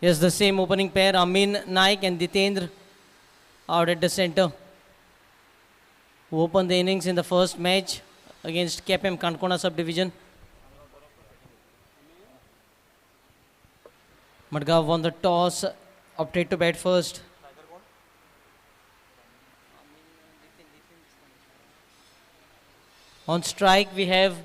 Yes, the same opening pair, Amin Naik and Ditendra out at the center, who opened the innings in the first match against KPM Kankona subdivision. Madgaon won the toss, opted to bat first. On strike, we have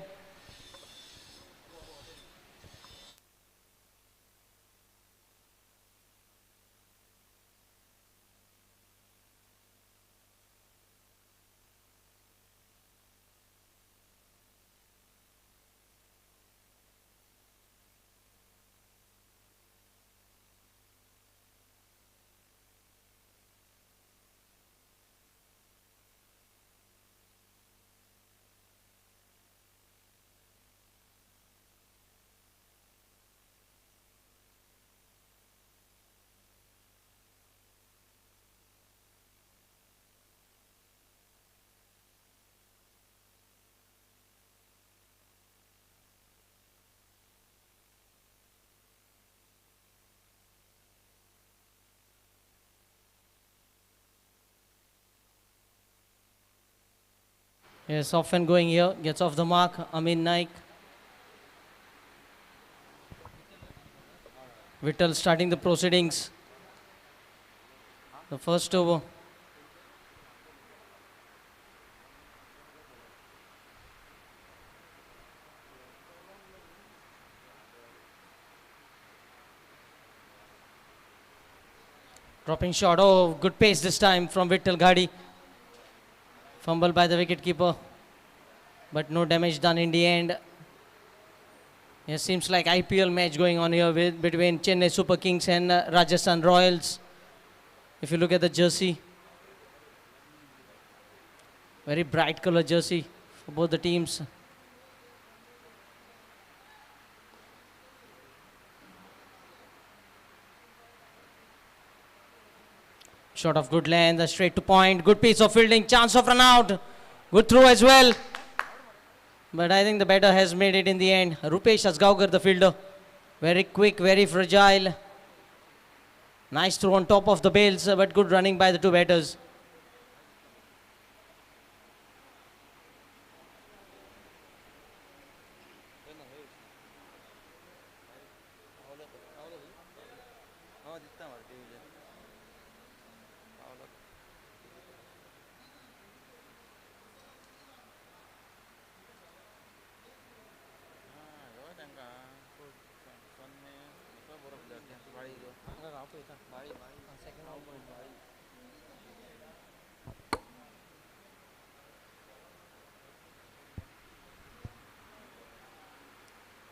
yes, often going here, gets off the mark, Amin Naik. Vittal starting the proceedings. The first over. Dropping shot. Oh, good pace this time from Vittal Gadi. Fumble by the wicketkeeper, but no damage done in the end. It seems like IPL match going on here between Chennai Super Kings and Rajasthan Royals. If you look at the jersey, very bright color jersey for both the teams. Shot of good length, straight to point. Good piece of fielding, chance of run out. Good throw as well. But I think the batter has made it in the end. Rupesh Asgaonkar, the fielder. Very quick, very fragile. Nice throw on top of the bails, but good running by the two batters.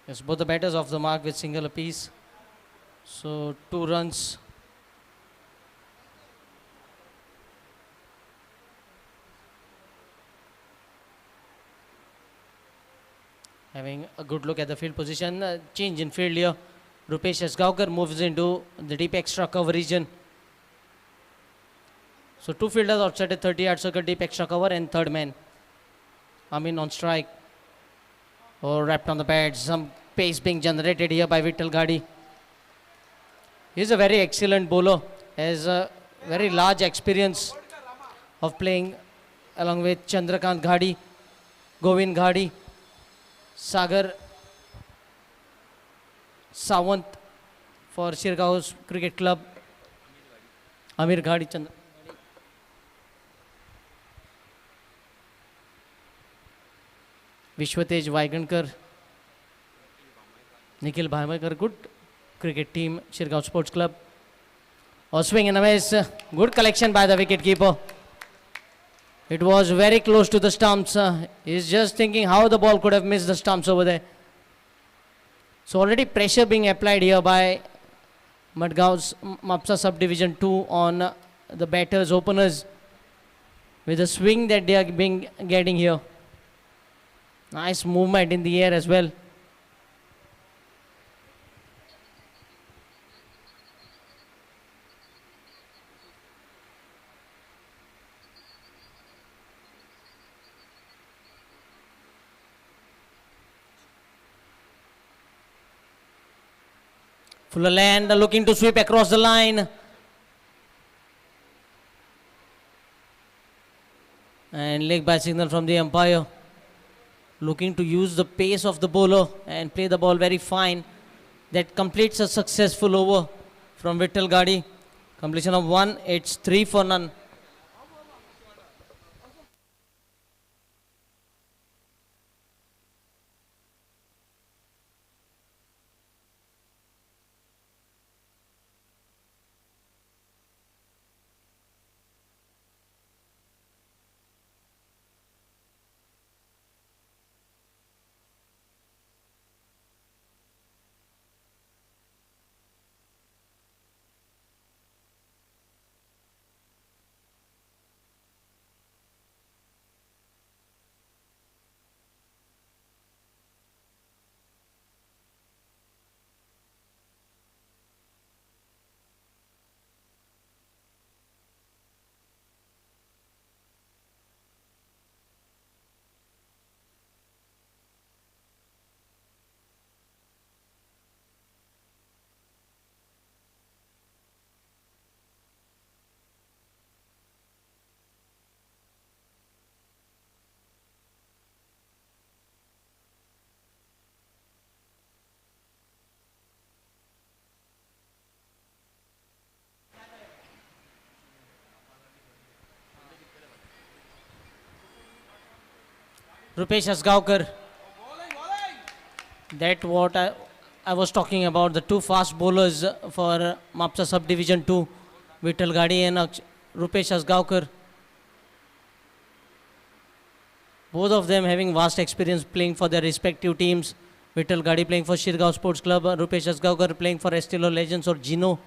Yes, both the batters off the mark with single apiece. So 2 runs. Having a good look at the field position. Change in field here. Rupesh Asgaonkar moves into the deep extra cover region. So 2 fielders outside a 30-yard circle, deep extra cover, and third man. Amin on strike. Oh, wrapped on the pad. Some pace being generated here by Vittal Gadi. He's a very excellent bowler. Has a very large experience of playing along with Chandrakant Ghadi, Govind Ghadi, Sagar Sawant for Sirgaon Cricket Club. Amir Ghadi Chandra. Vishwatej Vaigankar, Nikhil Bhaimakar, good cricket team, Sirgaon Sports Club. A swing and a miss, good collection by the wicketkeeper. It was very close to the stumps. He's just thinking how the ball could have missed the stumps over there. So already pressure being applied here by Madgaon's Mapsa Subdivision 2 on the batters, openers, with the swing that they are getting here. Nice movement in the air as well. Fuller land looking to sweep across the line. And leg by signal from the umpire. Looking to use the pace of the bowler and play the ball very fine. That completes a successful over from Vittal Gadi. Completion of 1, it's 3 for none. Rupesh Asgaonkar. That what I was talking about, the two fast bowlers for Mapsa Subdivision 2, Vittal Gadi and Rupesh Asgaonkar. Both of them having vast experience playing for their respective teams. Vittal Gadi playing for Shirgaon Sports Club, Rupesh Asgaonkar playing for Estilo Legends or Gino.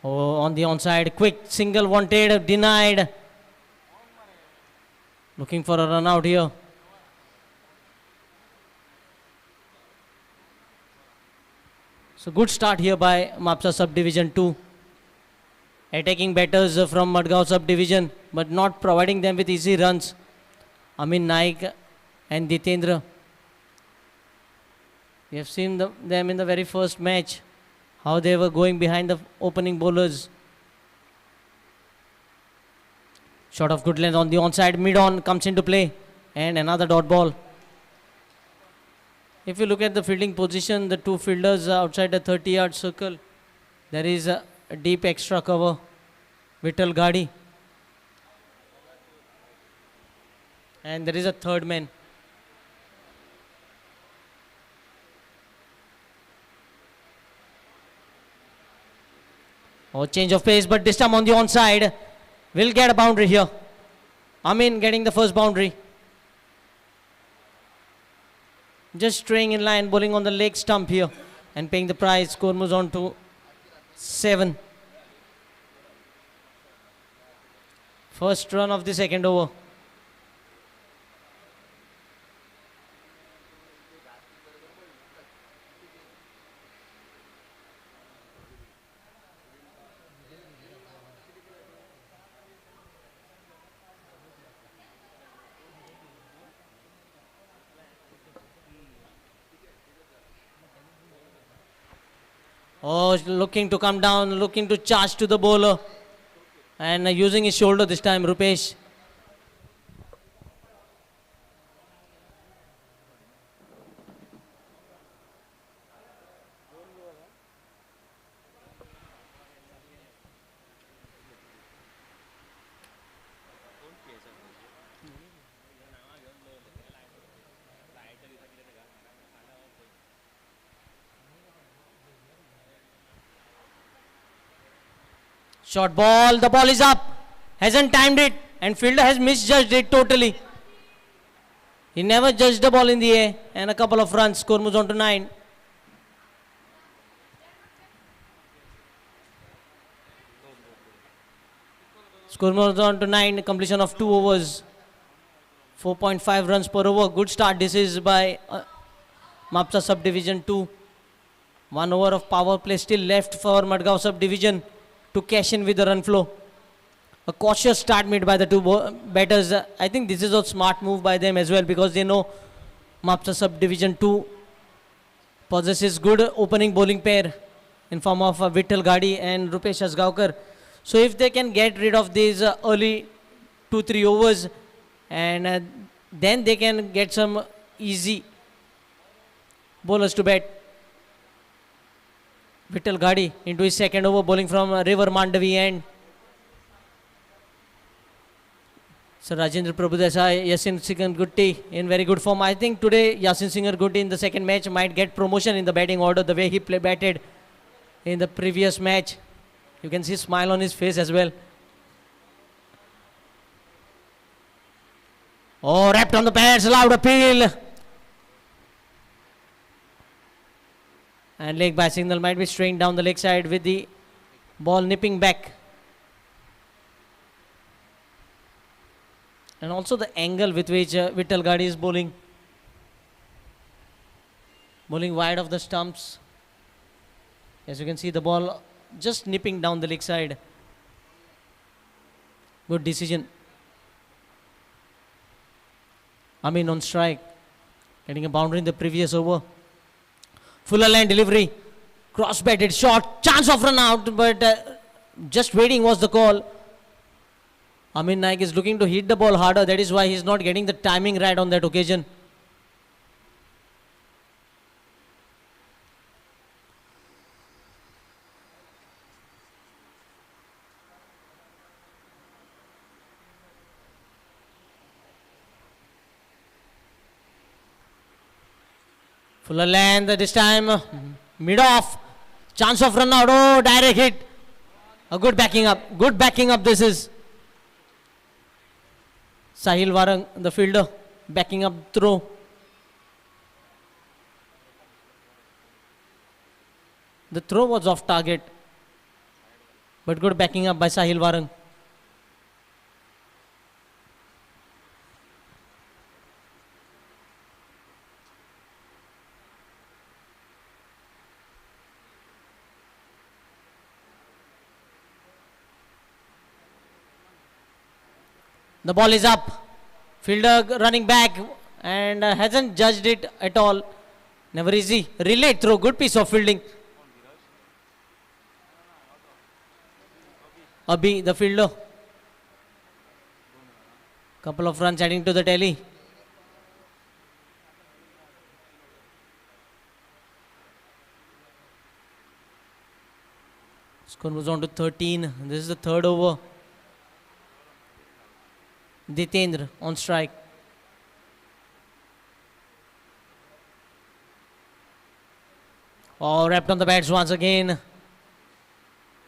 Oh, on the onside, quick single wanted, denied. Looking for a run out here. So good start here by Mapsa Subdivision 2. Attacking batters from Madgaon Subdivision, but not providing them with easy runs. Amin Naik and Ditendra. We have seen them in the very first match, how they were going behind the opening bowlers. Shot of good length on the onside, mid-on comes into play, and another dot ball. If you look at the fielding position, the two fielders outside the 30-yard circle, there is a deep extra cover. Vittal Gadi. And there is a third man. Oh, change of pace, but this time on the onside. Will get a boundary here. Amin getting the first boundary. Just staying in line, bowling on the leg stump here and paying the prize. Score moves on to 7. First run of the second over. Oh, looking to come down, looking to charge to the bowler. And using his shoulder this time, Rupesh. Short ball, the ball is up. Hasn't timed it and fielder has misjudged it totally. He never judged the ball in the air and a couple of runs. Score moves on to 9. Score moves on to 9. Completion of 2 overs. 4.5 runs per over. Good start. This is by Mapsa Subdivision 2. 1 over of power play still left for Madgaon Subdivision. to cash in with the run flow. A cautious start made by the two batters. I think this is a smart move by them as well, because they know Mapsa Subdivision 2 possesses good opening bowling pair in form of Vittal Gadi and Rupesh Asgaonkar. So if they can get rid of these early 2-3 overs, and then they can get some easy bowlers to bat. Vittal Gadi into his second over, bowling from River Mandavi end. So Rajendra Prabhudesai, Yasin Singh Gutti in very good form. I think today Yasin Singh Gutti in the second match might get promotion in the batting order, the way he batted in the previous match. You can see a smile on his face as well. Oh, wrapped on the pads, loud appeal. And leg by signal might be straying down the leg side with the ball nipping back. And also the angle with which Vittal Gadi is bowling. Bowling wide of the stumps. As you can see, the ball just nipping down the leg side. Good decision. Amin on strike. Getting a boundary in the previous over. Fuller line delivery. Cross batted shot. Chance of run out, but just waiting was the call. Amin Naik is looking to hit the ball harder. That is why he is not getting the timing right on that occasion. Fuller length this time, mid off, chance of run out, oh, direct hit. A good backing up this is. Sahil Warang, the fielder, backing up throw. The throw was off target, but good backing up by Sahil Warang. The ball is up. Fielder running back and hasn't judged it at all. Never easy. Relate throw. Good piece of fielding. Abhi, the fielder. Couple of runs adding to the tally. Score moves on to 13. This is the third over. Ditendra on strike. Oh, wrapped on the bats once again.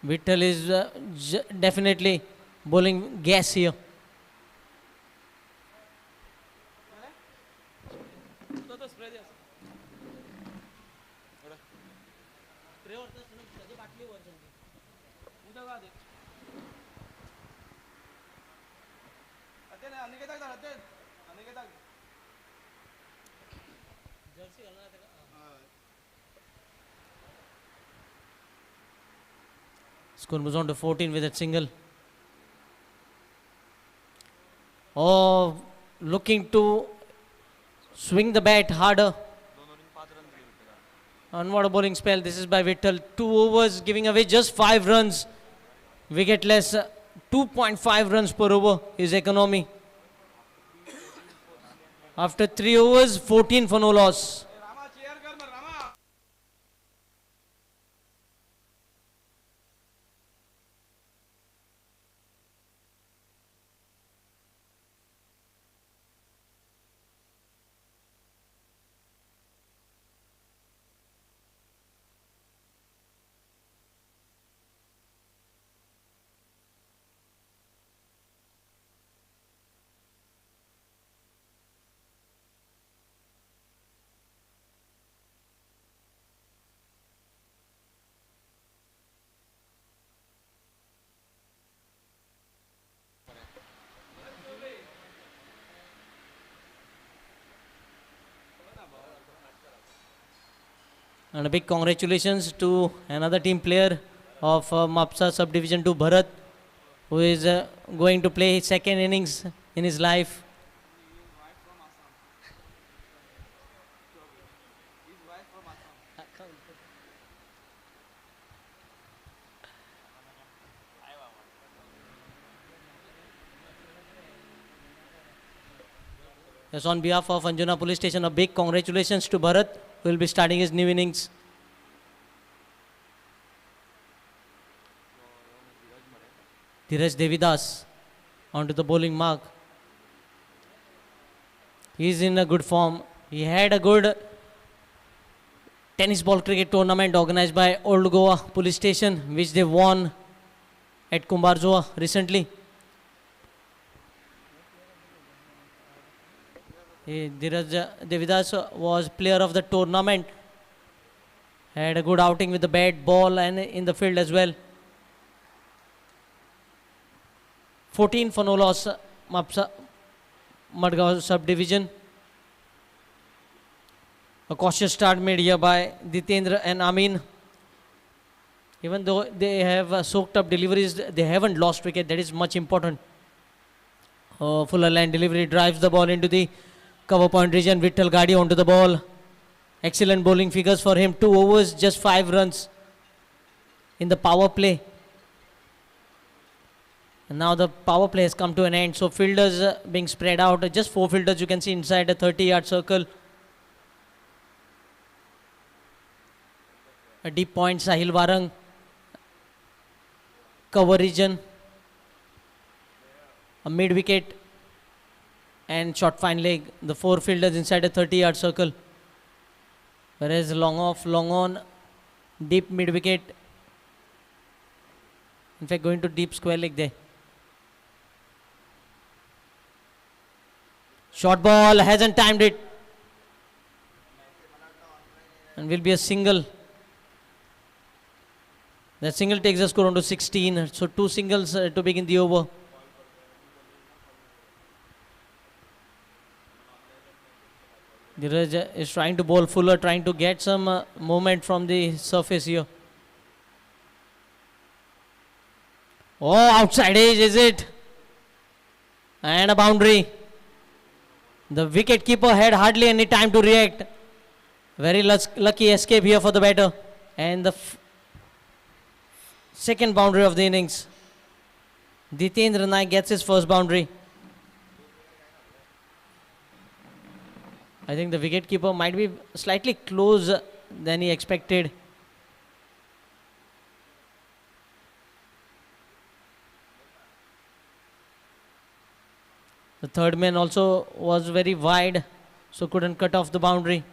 Vittal is definitely bowling gas here. Score moves on to 14 with that single. Oh, looking to swing the bat harder. And what a bowling spell. This is by Vittal. 2 overs giving away just 5 runs. Wicketless. 2.5 runs per over is economy. After 3 overs, 14 for no loss. And a big congratulations to another team player, of Mapsa Subdivision 2, Bharat, who is going to play his second innings in his life. Yes, on behalf of Anjuna Police Station, a big congratulations to Bharat, who will be starting his new innings. Dheeraj Devidas onto the bowling mark. He is in a good form. He had a good tennis ball cricket tournament organized by Old Goa Police Station, which they won at Kumbarzoa recently. Dheeraj Devidas was player of the tournament. Had a good outing with the bat, ball and in the field as well. 14 for no loss, Mapsa Madgaon Subdivision. A cautious start made here by Ditendra and Amin. Even though they have soaked up deliveries, they haven't lost wicket. That is much important. Fuller line delivery drives the ball into the cover point region. Vittal Gadi onto the ball. Excellent bowling figures for him. 2 overs, just 5 runs in the power play. And now the power play has come to an end. So fielders being spread out. Just 4 fielders you can see inside a 30-yard circle. A deep point, Sahil Warang. Cover region. A mid wicket. And short fine leg. The 4 fielders inside a 30-yard circle. Whereas long off, long on. Deep mid wicket. In fact, going to deep square leg there. Short ball, hasn't timed it. And will be a single. That single takes the score on to 16. So 2 singles to begin the over. Dheeraj is trying to bowl Fuller, trying to get some movement from the surface here. Oh, outside edge, is it? And a boundary. The wicket keeper had hardly any time to react. Very lucky escape here for the batter. And the second boundary of the innings. Ditendra Naik gets his first boundary. I think the wicket keeper might be slightly closer than he expected. The third man also was very wide, so couldn't cut off the boundary.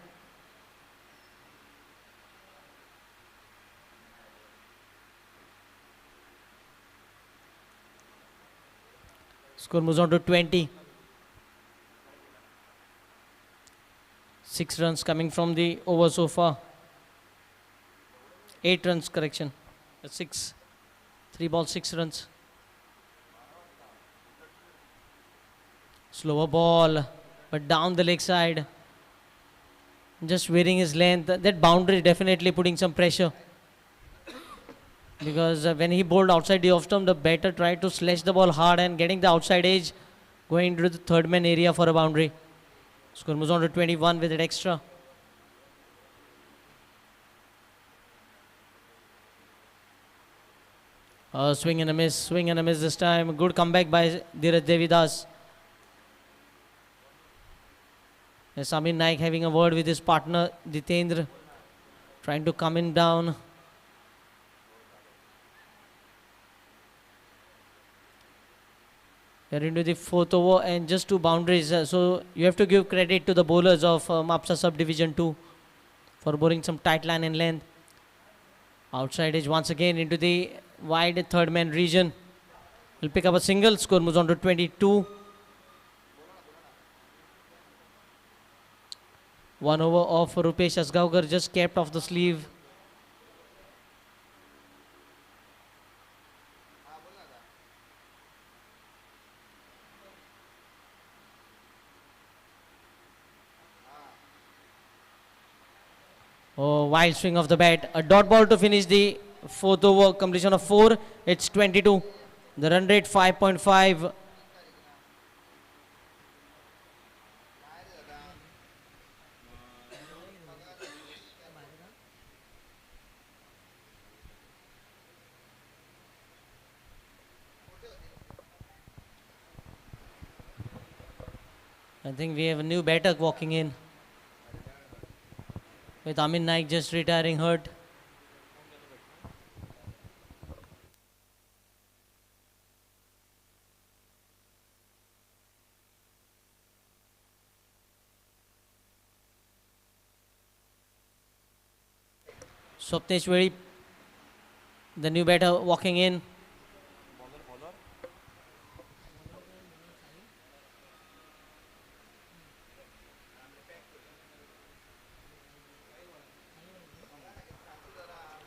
Score moves on to 20. 6 runs coming from the over so far. 8 runs, correction. 6. 3 balls, 6 runs. Slower ball, but down the leg side. Just varying his length. That boundary definitely putting some pressure. Because when he bowled outside the off stump, the batter tried to slash the ball hard and getting the outside edge, going into the third man area for a boundary. Score moves on to 21 with it extra. Swing and a miss this time. Good comeback by Dheeraj Devidas. Samir Naik having a word with his partner Ditendra, trying to come in down. We're into the 4th over and just 2 boundaries. So you have to give credit to the bowlers of Mapsa Subdivision 2 for bowling some tight line and length. Outside edge once again into the wide third man region. Will pick up a single. Score moves on to 22. 1 over of Rupesh Asgaukar, just kept off the sleeve. Oh, wild swing of the bat. A dot ball to finish the fourth over, completion of 4. It's 22. The run rate 5.5. I think we have a new batter walking in, with Amin Naik just retiring hurt. Swapnesh Very, the new batter walking in.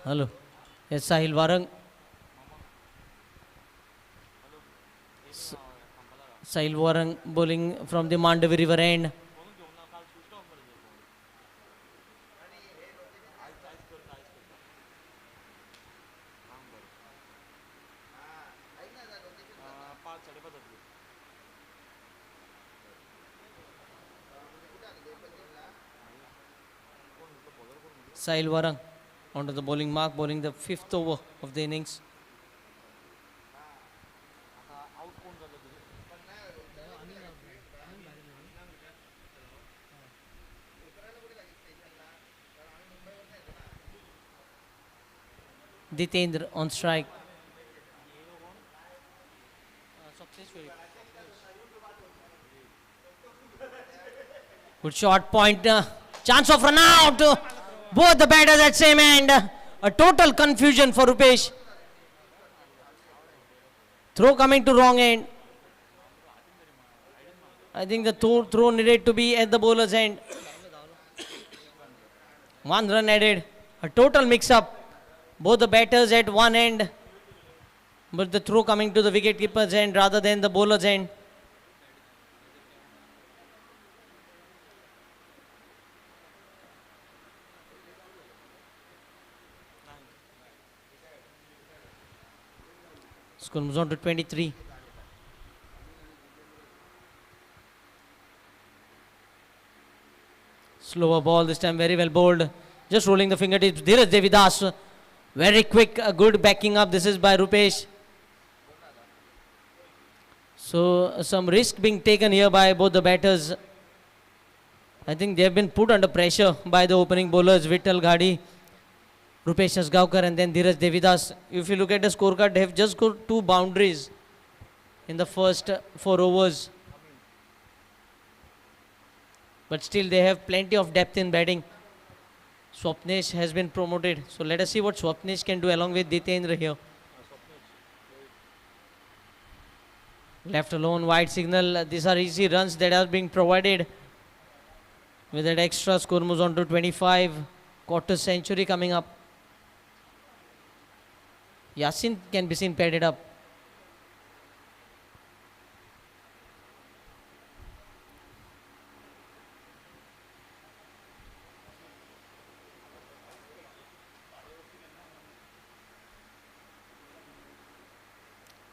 Hello. Yes, Sahil Warang. Sahil Warang bowling from the Mandavi River end. Sahil Warang onto the bowling mark, bowling the 5th over of the innings. Ditendra on strike. Good shot, point, chance of run out. Both the batters at same end. A total confusion for Rupesh. Throw coming to wrong end. I think the throw needed to be at the bowler's end. 1 run added. A total mix-up. Both the batters at one end, but the throw coming to the wicket-keeper's end rather than the bowler's end. Score moves on to 23. Slower ball this time, very well bowled. Just rolling the fingertips. Dheeraj Devidas. Very quick, a good backing up. This is by Rupesh. So some risk being taken here by both the batters. I think they have been put under pressure by the opening bowlers, Vittal Ghadi, Rupesh Asgaonkar and then Dheeraj Devidas. If you look at the scorecard, they have just got 2 boundaries in the first 4 overs. But still they have plenty of depth in batting. Swapnesh has been promoted. So let us see what Swapnesh can do along with Ditendra here. Left alone, wide signal. These are easy runs that are being provided. With that extra, score moves on to 25. Quarter century coming up. Yasin can be seen padded up.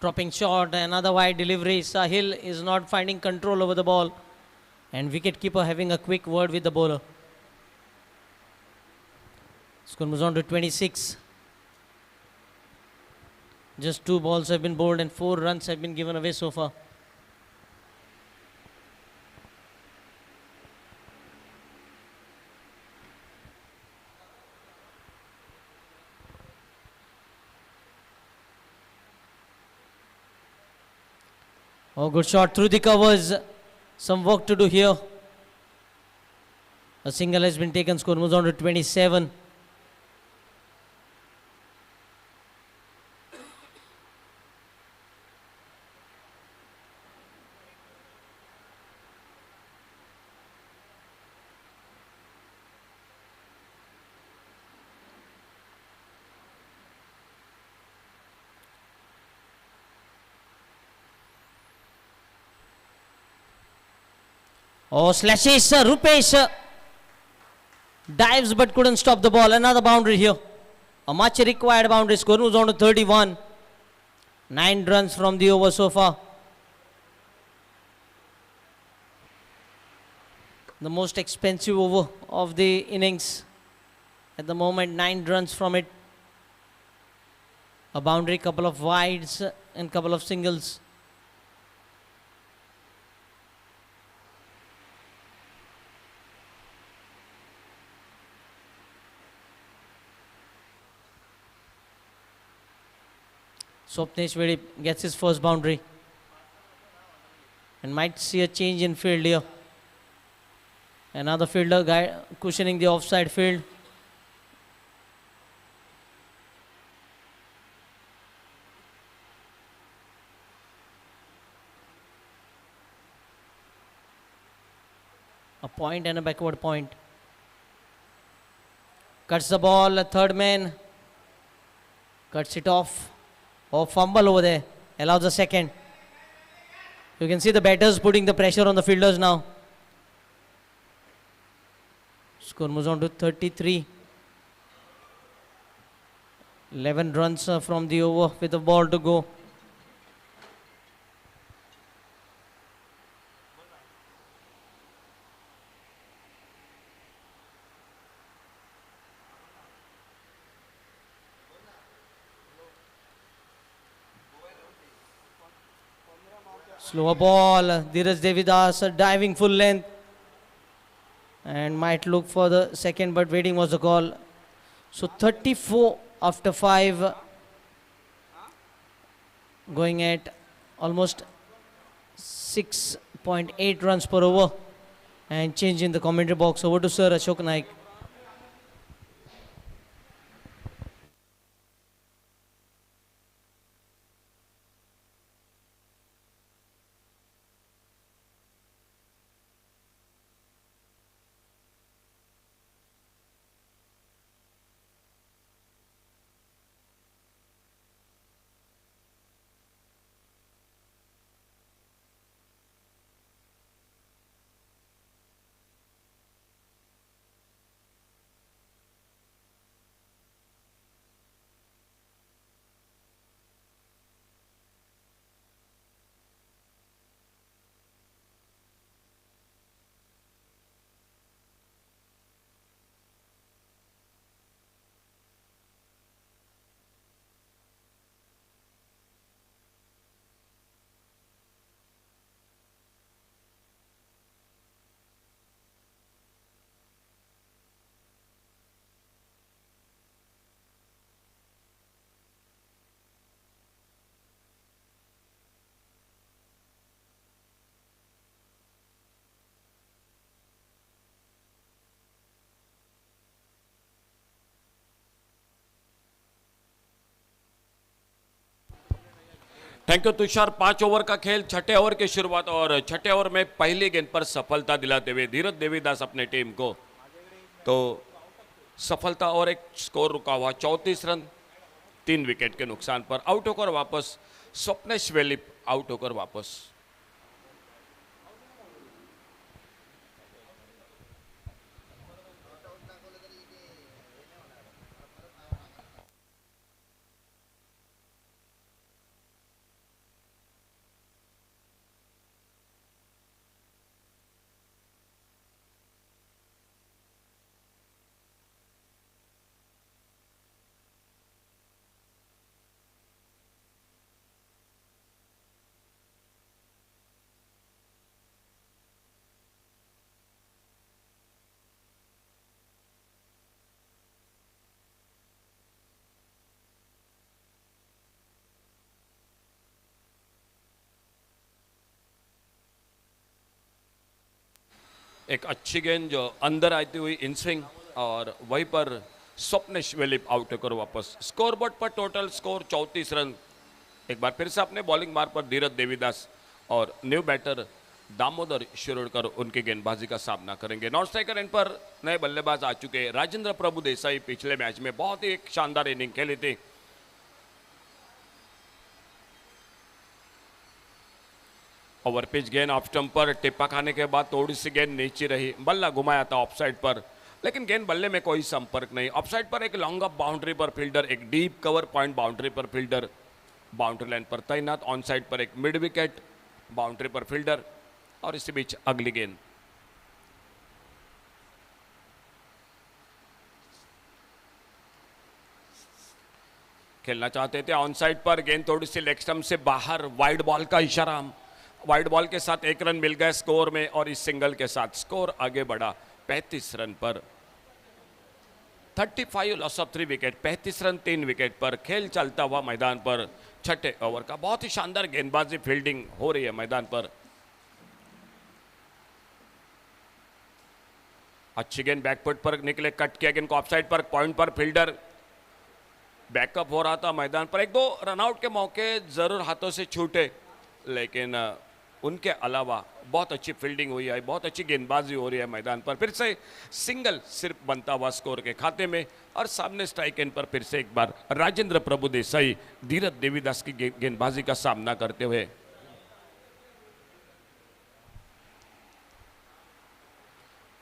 Dropping shot, another wide delivery. Sahil is not finding control over the ball. And wicketkeeper having a quick word with the bowler. Score moves on to 26. Just 2 balls have been bowled and 4 runs have been given away so far. Oh, good shot through the covers. Some work to do here. A single has been taken. Score moves on to 27. Oh, slashes, Rupesh dives but couldn't stop the ball. Another boundary here. A much required boundary. Score moves on to 31. 9 runs from the over so far. The most expensive over of the innings. At the moment, 9 runs from it. A boundary, couple of wides and couple of singles. Swapnesh Vedip gets his first boundary and might see a change in field here. Another fielder guy cushioning the offside field. A point and a backward point. Cuts the ball, a third man. Cuts it off. Oh, fumble over there. Allows a second. You can see the batters putting the pressure on the fielders now. Score moves on to 33. 11 runs from the over with the ball to go. Slower ball, Dheeraj Devidas diving full length and might look for the second, but waiting was the call. So 34 after 5, going at almost 6.8 runs per over, and change in the commentary box. Over to Sir Ashok Naik. Thank you Tushar. 5 over का खेल, छठे over की शुरुआत और छठे over में पहली गेंद पर सफलता दिलाते हुए धीरज देवीदास अपने टीम को, तो सफलता और एक स्कोर रुका हुआ 34 रन 3 विकेट के नुकसान पर। आउट होकर वापस स्वप्नेश वेलिप, आउट होकर वापस। एक अच्छी गेंद जो अंदर आती हुई इन स्विंग और वहीं पर स्वप्नेश वेलिप आउट होकर वापस। स्कोर बोर्ड पर टोटल स्कोर 34 रन। एक बार फिर से अपने बॉलिंग मार्ग पर धीरज देवीदास और न्यू बैटर दामोदर शिरोडकर उनकी गेंदबाजी का सामना करेंगे। नॉन स्ट्राइकर एंड पर नए बल्लेबाज आ चुके। राजेंद्र प्रभु देसाई पिछले मैच में बहुत ही एक शानदार इनिंग खेली थी। ओवर पिच गेंद ऑफ स्टंप पर टिप्पा खाने के बाद थोड़ी सी गेंद नीचे रही, बल्ला घुमाया था ऑफ साइड पर, लेकिन गेंद बल्ले में कोई संपर्क नहीं। ऑफसाइड पर एक लॉन्ग अप बाउंड्री पर फील्डर, एक डीप कवर पॉइंट बाउंड्री पर फील्डर बाउंड्री लाइन पर तैनात। ऑन साइड पर एक मिड विकेट बाउंड्री पर फील्डर, और इसी बीच अगली गेंद। खेलना चाहते थे ऑन साइड पर, गेंद थोड़ी सी लेग स्टंप से बाहर, वाइड बॉल का इशारा। वाइड बॉल के साथ एक रन मिल गया स्कोर में, और इस सिंगल के साथ स्कोर आगे बढ़ा 35 रन पर। 35 loss of 3 wicket, 35 run 3 wicket पर खेल चलता हुआ मैदान पर। छठे ओवर का बहुत ही शानदार गेंदबाजी फील्डिंग हो रही है मैदान पर। अच्छी गेंद बैकफुट पर निकले, कट किया गेंद को ऑफसाइड पर, पॉइंट पर फील्डर बैकअप हो रहा था मैदान पर। एक दो रनआउट के मौके जरूर हाथों से छूटे, लेकिन उनके अलावा बहुत अच्छी फील्डिंग हुई है, बहुत अच्छी गेंदबाजी हो रही है मैदान पर। फिर से सिंगल सिर्फ बनता हुआ स्कोर के खाते में, और सामने स्ट्राइक एंड पर फिर से एक बार राजेंद्र प्रभु देसाई धीरज देवीदास की गेंदबाजी का सामना करते हुए।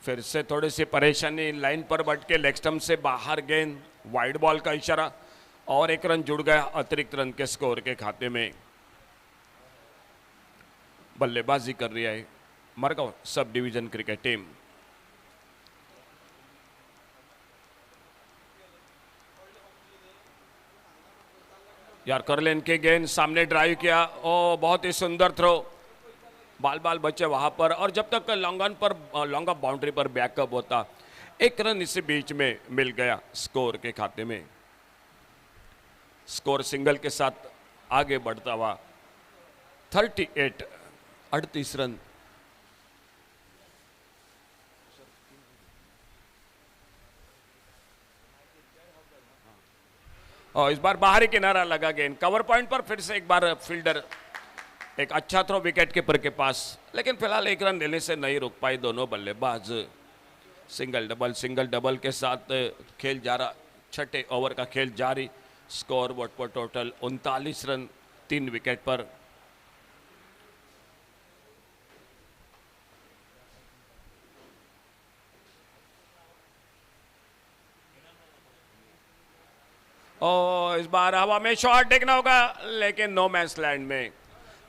फिर से थोड़ी सी परेशानी, लाइन पर बट के लेग स्टंप से बाहर गेंद, वाइड बॉल का इशारा, और एक रन जुड़ गया अतिरिक्त रन के स्कोर के खाते में। बल्लेबाजी कर रही है मरगांव सब डिवीजन क्रिकेट टीम। यार करलेन के गेंद सामने ड्राइव किया, ओ बहुत ही सुंदर थ्रो, बाल बाल बचे वहां पर। और जब तक लॉन्ग ऑन पर, लॉन्ग ऑफ बाउंड्री पर बैकअप होता, एक रन इसी बीच में मिल गया स्कोर के खाते में। स्कोर सिंगल के साथ आगे बढ़ता हुआ 38 रन। और इस बार बाहरी किनारा लगा गेंद, कवर पॉइंट पर फिर से एक बार फील्डर, एक अच्छा थ्रो विकेट कीपर के पास, लेकिन फिलहाल एक रन लेने से नहीं रुक पाए दोनों बल्लेबाज। सिंगल डबल के साथ खेल जा रहा, छठे ओवर का खेल जारी। स्कोर बोर्ड पर टोटल 39 रन 3 विकेट पर। और इस बार हवा में शॉट देखना होगा, लेकिन नो मैच लैंड में।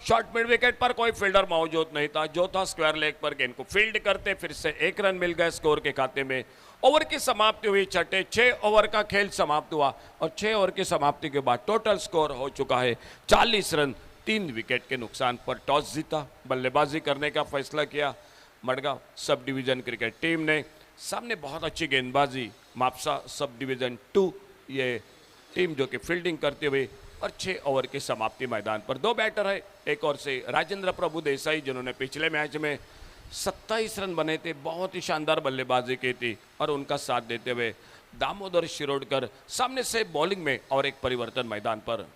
शॉट मिड विकेट पर कोई फील्डर मौजूद नहीं था, जो था स्क्वायर लेग पर गेंद को फील्ड करते फिर से एक रन मिल गया स्कोर के खाते में। ओवर की समाप्ति हुई, छठे 6 ओवर का खेल समाप्त हुआ, और 6 ओवर की समाप्ति के बाद टोटल स्कोर हो चुका है 40 रन 3 विकेट के नुकसान पर। टॉस जीता, बल्लेबाजी करने का फैसला किया मडगांव सब डिवीजन क्रिकेट टीम ने। सामने बहुत अच्छी गेंदबाजी मापसा सब डिवीजन 2 ये टीम जो कि फील्डिंग करते हुए, और 6 ओवर की समाप्ति मैदान पर। 2 बैटर है, एक और से राजेंद्र प्रभु देसाई जिन्होंने पिछले मैच में 27 रन बने थे, बहुत ही शानदार बल्लेबाजी की थी, और उनका साथ देते हुए दामोदर शिरोडकर सामने से बॉलिंग में, और एक परिवर्तन मैदान पर।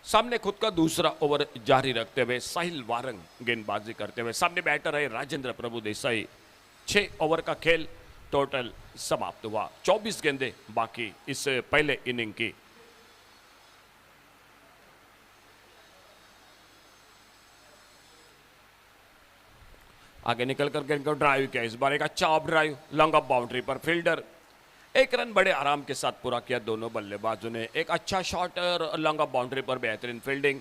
सामने खुद का दूसरा ओवर जारी रखते हुए साहिल वारंग गेंदबाजी करते हुए। सामने बैटर है राजेंद्र प्रभु देसाई। 6 ओवर का खेल टोटल समाप्त हुआ, 24 गेंदें बाकी इस पहले इनिंग की। आगे निकलकर गेंद को ड्राइव किया, इस बार एक अच्छा of drive, long off boundary पर फील्डर। एक रन बड़े आराम के साथ पूरा किया दोनों बल्लेबाजों ने। एक अच्छा शॉट और लॉन्ग ऑफ बाउंड्री पर बेहतरीन फील्डिंग।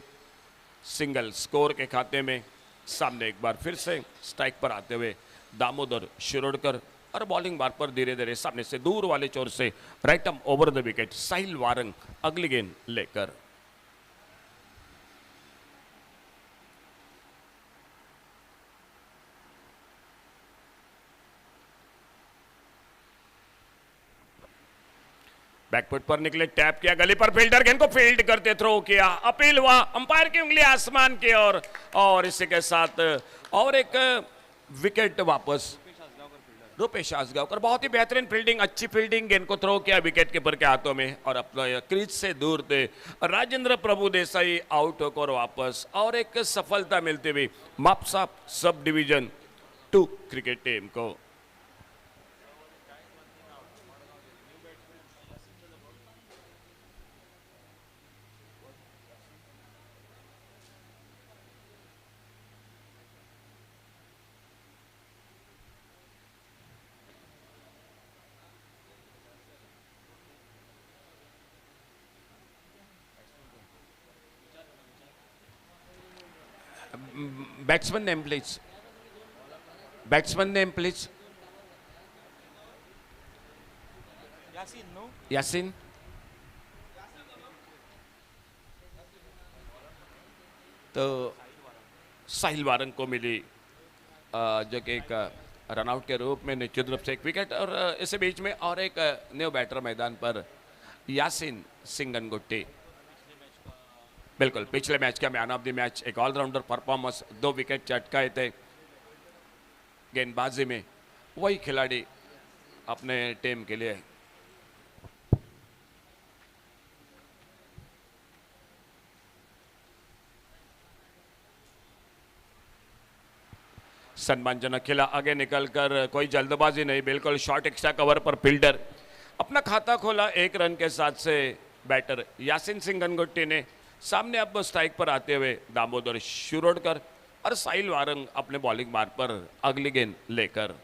सिंगल स्कोर के खाते में। सामने एक बार फिर से स्ट्राइक पर आते हुए दामोदर शिरोडकर, और बॉलिंग बार पर धीरे धीरे सामने से दूर वाले चोर से right arm over the wicket Sahil Warang अगली गेंद लेकर। बैकफुट पर निकले, टैप किया, गली पर फील्डर गेंद को फील्ड करते थ्रो किया, अपील हुआ, अंपायर की उंगली आसमान की ओर, और इसी के साथ और एक विकेट वापस। रूपेश आसगांवकर बहुत ही बेहतरीन फील्डिंग, अच्छी फील्डिंग, गेंद को थ्रो किया विकेट कीपर के हाथों में, और अपना क्रीज से दूर थे राजेंद्र प्रभु देसाई आउट होकर वापस, और एक सफलता मिलती हुई Mapusa sub division 2 cricket team को। Batsman name please, batsman name please. Yasin. तो साहिल वारंग को मिली जो कि एक रनआउट के रूप में निश्चित रूप से एक विकेट, और इसी बीच में और एक न्यू बैटर मैदान पर यासीन सिंगनगुट्टी। बिल्कुल पिछले मैच का मैन ऑफ द मैच, एक ऑलराउंडर परफॉर्मेंस, 2 विकेट चटकाए थे गेंदबाजी में, वही खिलाड़ी अपने टीम के लिए। सम्मानजनक खेला, आगे निकलकर कोई जल्दबाजी नहीं, बिल्कुल शॉर्ट एक्स्ट्रा कवर पर फील्डर अपना खाता खोला 1 रन के साथ से बैटर यासीन सिंगनगुट्टी ने। सामने अब स्ट्राइक पर आते हुए दामोदर शिरोडकर और साहिल वारंग अपने बॉलिंग मार्ग पर अगली गेंद लेकर।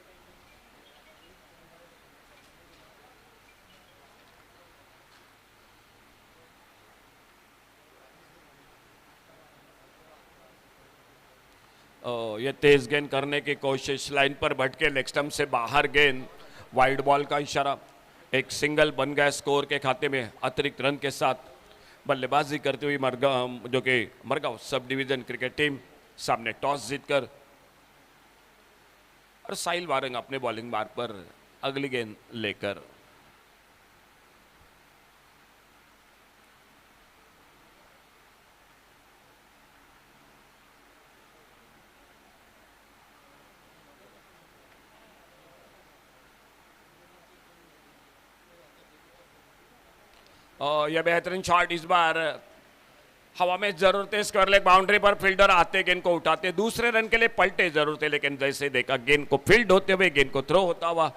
ये तेज गेंद करने की कोशिश, लाइन पर भटके, लेग स्टंप से बाहर गेंद, वाइड बॉल का इशारा, एक सिंगल बन गया स्कोर के खाते में अतिरिक्त रन के साथ। बल्लेबाजी करती हुई मरगांव जो कि मरगांव सब डिवीजन क्रिकेट टीम सामने टॉस जीतकर, और साहिल वारंग अपने बॉलिंग मार्ग पर अगली गेंद लेकर। यह बेहतरीन शॉट, इस बार हवा में जरूरत है, स्क्वायर लेग बाउंड्री पर फील्डर आते गेंद को उठाते, दूसरे रन के लिए पलटे जरूरत है, लेकिन जैसे देखा गेंद को फील्ड होते हुए गेंद को थ्रो होता हुआ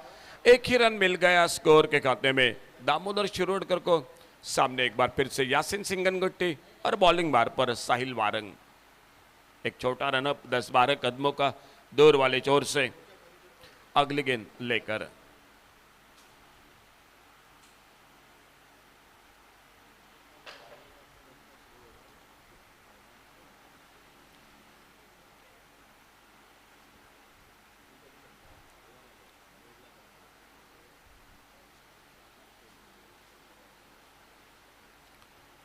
1 ही रन मिल गया स्कोर के खाते में दामोदर शिरोडकर को। सामने एक बार फिर से यासीन सिंगनगुट्टी और बॉलिंग मार्ग पर साहिल वारंग। एक छोटा रनअप 10-12 कदमों का दूर वाले छोर से अगली गेंद लेकर।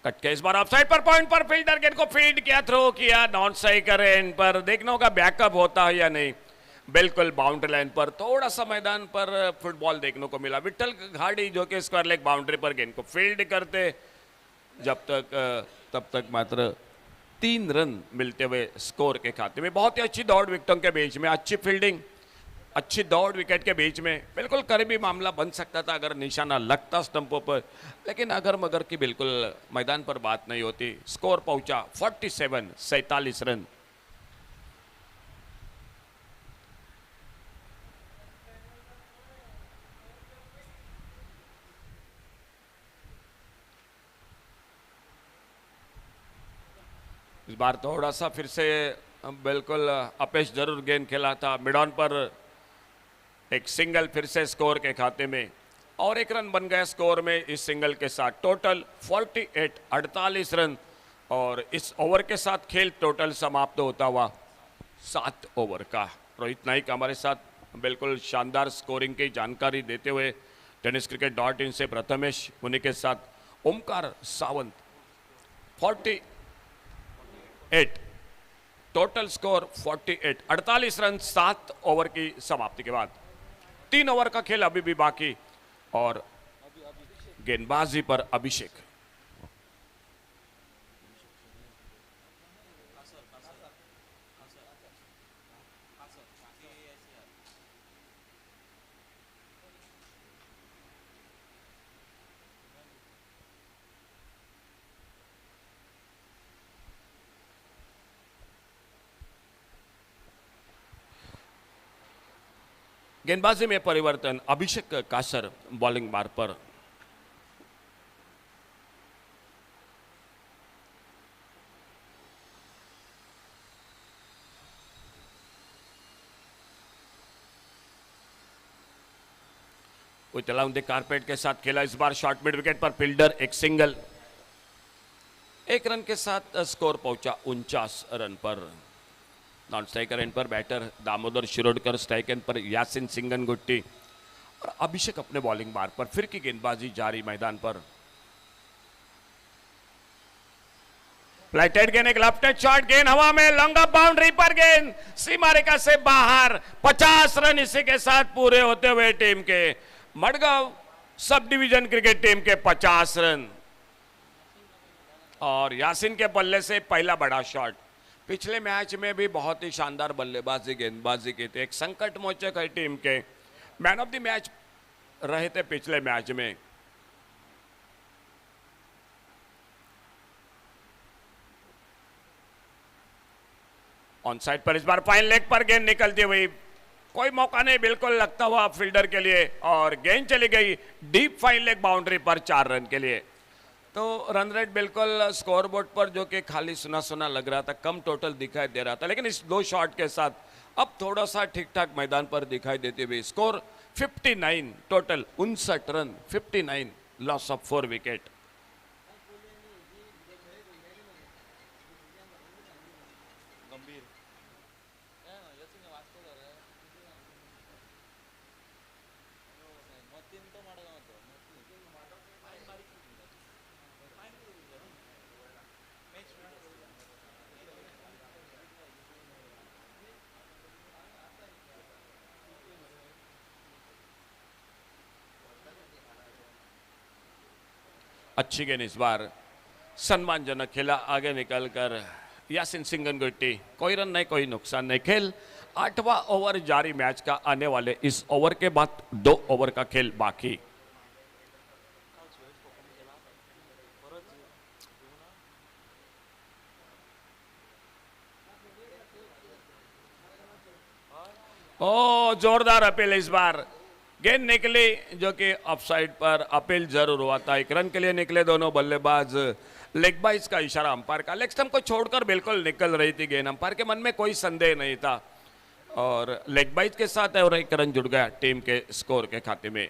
कटके इस बार ऑफसाइड पर, पॉइंट पर फील्डर गेंद को फील्ड किया, थ्रो किया, नॉन स्ट्राइकर एंड पर, देखना होगा बैकअप होता है या नहीं। बिल्कुल बाउंड्री लाइन पर थोड़ा सा मैदान पर फुटबॉल देखने को मिला, विट्ठल घाड़ी जो कि स्क्वायर लेग बाउंड्री पर गेंद को फील्ड करते, तब तक मात्र 3 रन मिलते हुए स्कोर के खाते में। बहुत ही अच्छी दौड़ विकेटों के बीच में, अच्छी फील्डिंग, अच्छी दौड़ विकेट के बीच में, बिल्कुल करीबी मामला बन सकता था अगर निशाना लगता स्टंपों पर, लेकिन अगर मगर की बिल्कुल मैदान पर बात नहीं होती। स्कोर पहुंचा 47 रन। इस बार थोड़ा सा फिर से बिल्कुल अपेश जरूर गेंद खेला था, मिड ऑन पर एक सिंगल फिर से स्कोर के खाते में, और 1 रन बन गया स्कोर में इस सिंगल के साथ। टोटल 48 रन, और इस ओवर के साथ खेल टोटल समाप्त होता हुआ 7 ओवर का। रोहित नाइक हमारे साथ बिल्कुल शानदार स्कोरिंग की जानकारी देते हुए tenniscricket.in से प्रथमेश, उन्हीं के साथ Omkar Sawant. 48 total score 48 run 7 over की समाप्ति के बाद। 3 ओवर का खेल अभी भी बाकी, और गेंदबाजी पर अभिषेक। गेंदबाजी में परिवर्तन, अभिषेक कासर बॉलिंग मार्ग पर। विथ अलाउंड द कारपेट के साथ खेला, इस बार शॉर्ट मिड विकेट पर फील्डर एक सिंगल, 1 रन के साथ स्कोर पहुंचा 49 रन पर। नॉन स्ट्राइकर एंड पर batter Damodar Shirodkar, strike end पर यासिन सिंगनगुट्टी और अभिषेक अपने बॉलिंग मार्ग पर। फिर की गेंदबाजी जारी मैदान पर। फ्लाइटेड गेंद, एक लेफ्ट शॉट, गेंद हवा में, लॉन्ग ऑफ बाउंड्री पर, गेंद सीमा रेखा से बाहर। 50 रन इसी के साथ पूरे होते हुए टीम के मडगांव सब डिवीजन क्रिकेट टीम के 50 रन। और यासिन के बल्ले से पहला बड़ा शॉट। पिछले मैच में भी बहुत ही शानदार बल्लेबाजी गेंदबाजी की थी। एक संकट मोचक है टीम के, मैन ऑफ द मैच रहे थे पिछले मैच में। ऑन साइड पर इस बार फाइन लेग पर गेंद निकलती हुई, कोई मौका नहीं बिल्कुल लगता हुआ फील्डर के लिए, और गेंद चली गई डीप फाइन लेग बाउंड्री पर 4 रन के लिए। तो रन रेट बिल्कुल स्कोर बोर्ड पर जो कि खाली सुना सुना लग रहा था, कम टोटल दिखाई दे रहा था, लेकिन इस 2 शॉट के साथ अब थोड़ा सा ठीक ठाक मैदान पर दिखाई देते हुए score 59 total 59 run, 59 loss of 4 wicket. अच्छी गेंद इस बार, सम्मानजनक खेला, आगे निकलकर यासिन सिंगनगुट्टी, कोई रन नहीं, कोई नुकसान नहीं। खेल 8वां ओवर जारी मैच का, आने वाले इस ओवर के बाद 2 ओवर का खेल बाकी। ओ जोरदार अपील इस बार, गेंद निकली जो कि ऑफसाइड पर, अपील जरूर हुआ था। 1 रन के लिए निकले दोनों बल्लेबाज। लेग बाइज का इशारा अंपायर का, लेग स्टंप को छोड़कर बिल्कुल निकल रही थी गेंद, अंपायर के मन में कोई संदेह नहीं था, और लेग बाइज के साथ और 1 रन जुड़ गया टीम के स्कोर के खाते में।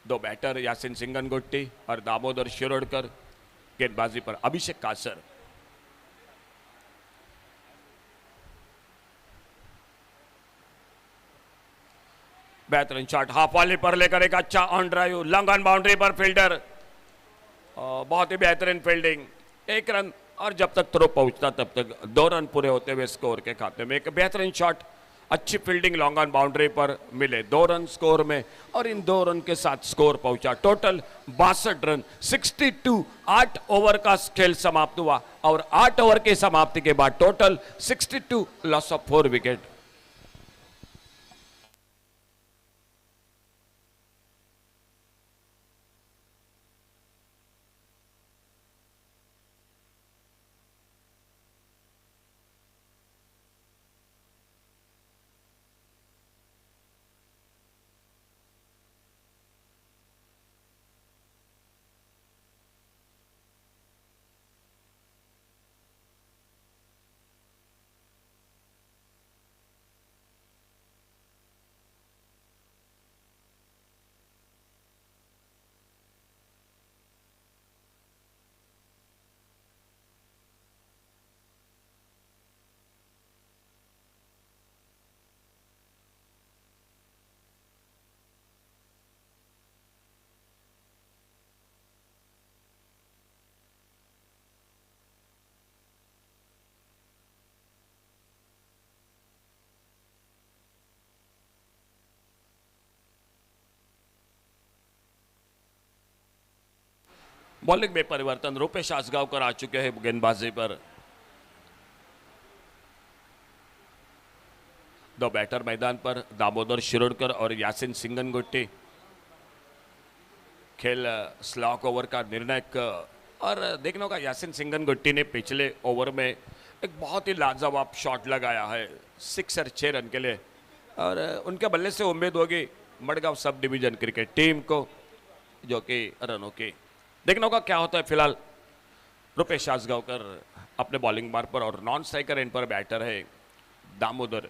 2 बैटर यासिन सिंगनगुट्टी और दामोदर शिरोडकर, गेंदबाजी पर अभिषेक कासर। बेहतरीन शॉट हाफ वॉली पर लेकर एक अच्छा on drive, long on boundary पर फील्डर, बहुत ही बेहतरीन फील्डिंग, 1 रन, और जब तक थ्रो पहुंचता तब तक 2 रन पूरे होते हुए स्कोर के खाते में। एक बेहतरीन शॉट, अच्छी फील्डिंग लॉन्ग ऑन बाउंड्री पर, मिले 2 रन स्कोर में, और इन 2 रन के साथ स्कोर पहुंचा टोटल 62 रन। 62, 8 ओवर का खेल समाप्त हुआ, और 8 ओवर की समाप्ति के बाद total 62 loss of 4 wicket. Bowling में परिवर्तन, रूपेश आसगांवकर आ चुके हैं गेंदबाजी पर। 2 बैटर मैदान पर, दामोदर शिरोडकर और यासिन सिंगनगुट्टी। खेल स्लॉक ओवर का निर्णायक, और देखने होगा यासिन सिंगनगुट्टी ने पिछले ओवर में एक बहुत ही लाजवाब शॉट लगाया है, 6 और 6 रन के लिए, और उनके बल्ले से उम्मीद होगी मडगांव सब डिवीजन क्रिकेट टीम को, जो कि रनों की। देखना होगा क्या होता है। फिलहाल रूपेश आसगांवकर अपने बॉलिंग मार्ग पर, और नॉन स्ट्राइकर एंड पर बैटर है दामोदर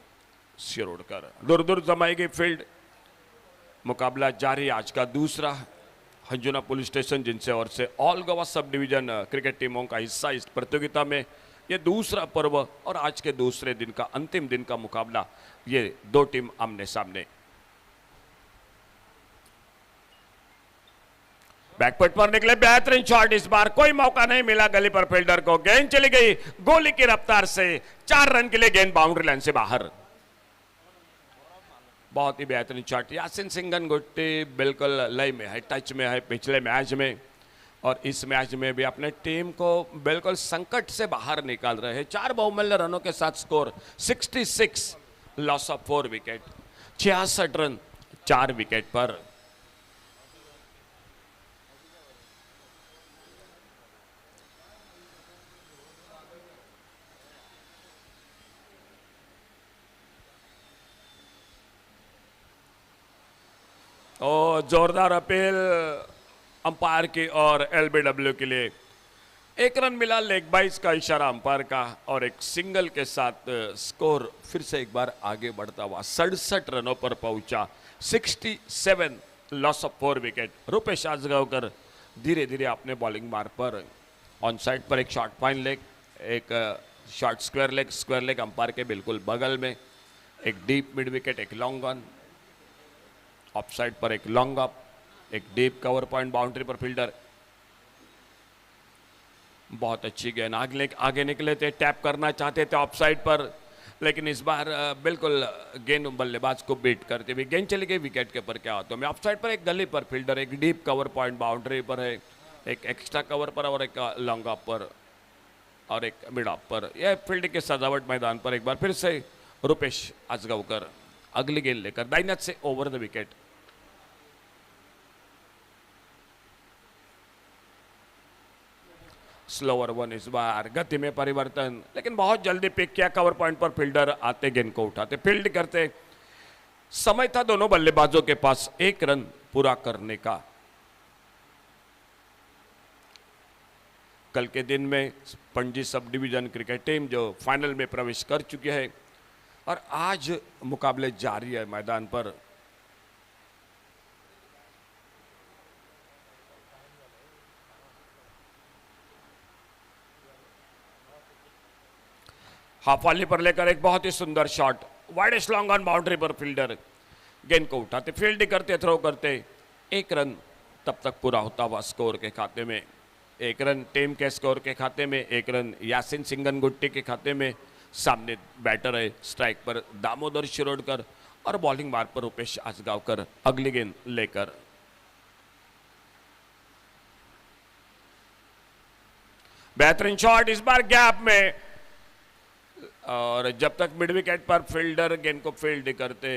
शिरोडकर। दूर दूर जमाएगी फील्ड। मुकाबला जारी, आज का दूसरा हंजुना पुलिस स्टेशन जिनसे और से ऑल गोवा सब डिवीजन क्रिकेट टीमों का हिस्सा इस प्रतियोगिता में ये दूसरा पर्व और आज के दूसरे दिन का अंतिम दिन का मुकाबला, ये दो टीम आमने सामने। बैकफुट पर निकले, बेहतरीन शॉट, इस बार कोई मौका नहीं मिला गली पर फील्डर को, गेंद चली गई गोली की रफ्तार से, 4 रन के लिए गेंद बाउंड्री लाइन से बाहर। बहुत ही बेहतरीन शॉट, यासिन सिंगनगुट्टी बिल्कुल लय में है, टच में है पिछले मैच में, और इस मैच में भी अपने टीम को बिल्कुल संकट से बाहर निकाल रहे हैं। 4 बहुमूल्य रनों के साथ score 66, loss of 4 wicket, 66 run 4 wicket पर। और जोरदार अपील अंपायर की और एलबीडब्ल्यू के लिए। 1 रन मिला, लेग बाइस का इशारा अंपायर का, और एक सिंगल के साथ स्कोर फिर से एक बार आगे बढ़ता हुआ 67 रनों पर पहुंचा, 67, loss of 4 wicket. Rupesh Ajgaonkar धीरे धीरे अपने बॉलिंग मार्ग पर, ऑन साइड पर एक शॉर्ट फाइन लेग, एक शॉर्ट स्क्वायर लेग अंपायर के बिल्कुल बगल में, एक डीप मिड विकेट, एक लॉन्ग ऑन, ऑफ साइड पर एक लॉन्ग अप, एक डीप कवर पॉइंट बाउंड्री पर फील्डर। बहुत अच्छी गेंद, आगे निकले थे, टैप करना चाहते थे ऑफ साइड पर, लेकिन इस बार बिल्कुल गेंद बल्लेबाज को बीट करते हुए गेंद चली गई विकेट के पर। क्या होता है, ऑफ साइड पर एक गली पर फील्डर, एक डीप कवर पॉइंट बाउंड्री पर है, एक एक्स्ट्रा कवर पर और एक लॉन्ग अप पर और एक मिड ऑफ पर। यह फील्ड के सजावट मैदान पर एक बार फिर से रुपेश आजगावकर अगली गेंद लेकर दाहिने से ओवर द विकेट। स्लोअर 1, इस बार गति में परिवर्तन, लेकिन बहुत जल्दी पिक किया, कवर पॉइंट पर फील्डर आते गेंद को उठाते, फील्ड करते। समय था दोनों बल्लेबाजों के पास 1 रन पूरा करने का। कल के दिन में पणजी सब डिवीजन क्रिकेट टीम जो फाइनल में प्रवेश कर चुकी है, और आज मुकाबले जारी है मैदान पर। हाफ वाली पर लेकर एक बहुत ही सुंदर shot, widest long on boundary पर फील्डर गेंद को उठाते, फील्डिंग करते, थ्रो करते। 1 रन तब तक पूरा होता हुआ स्कोर के खाते में, 1 रन टीम के स्कोर के खाते में, 1 रन यासिन सिंगनगुट्टी के खाते में। सामने बैटर है स्ट्राइक पर दामोदर शिरोडकर, और बॉलिंग मार्ग पर रुपेश आजगावकर अगली गेंद लेकर। बेहतरीन शॉट, इस बार गैप में, और जब तक मिड विकेट पर फील्डर गेंद को फील्ड करते,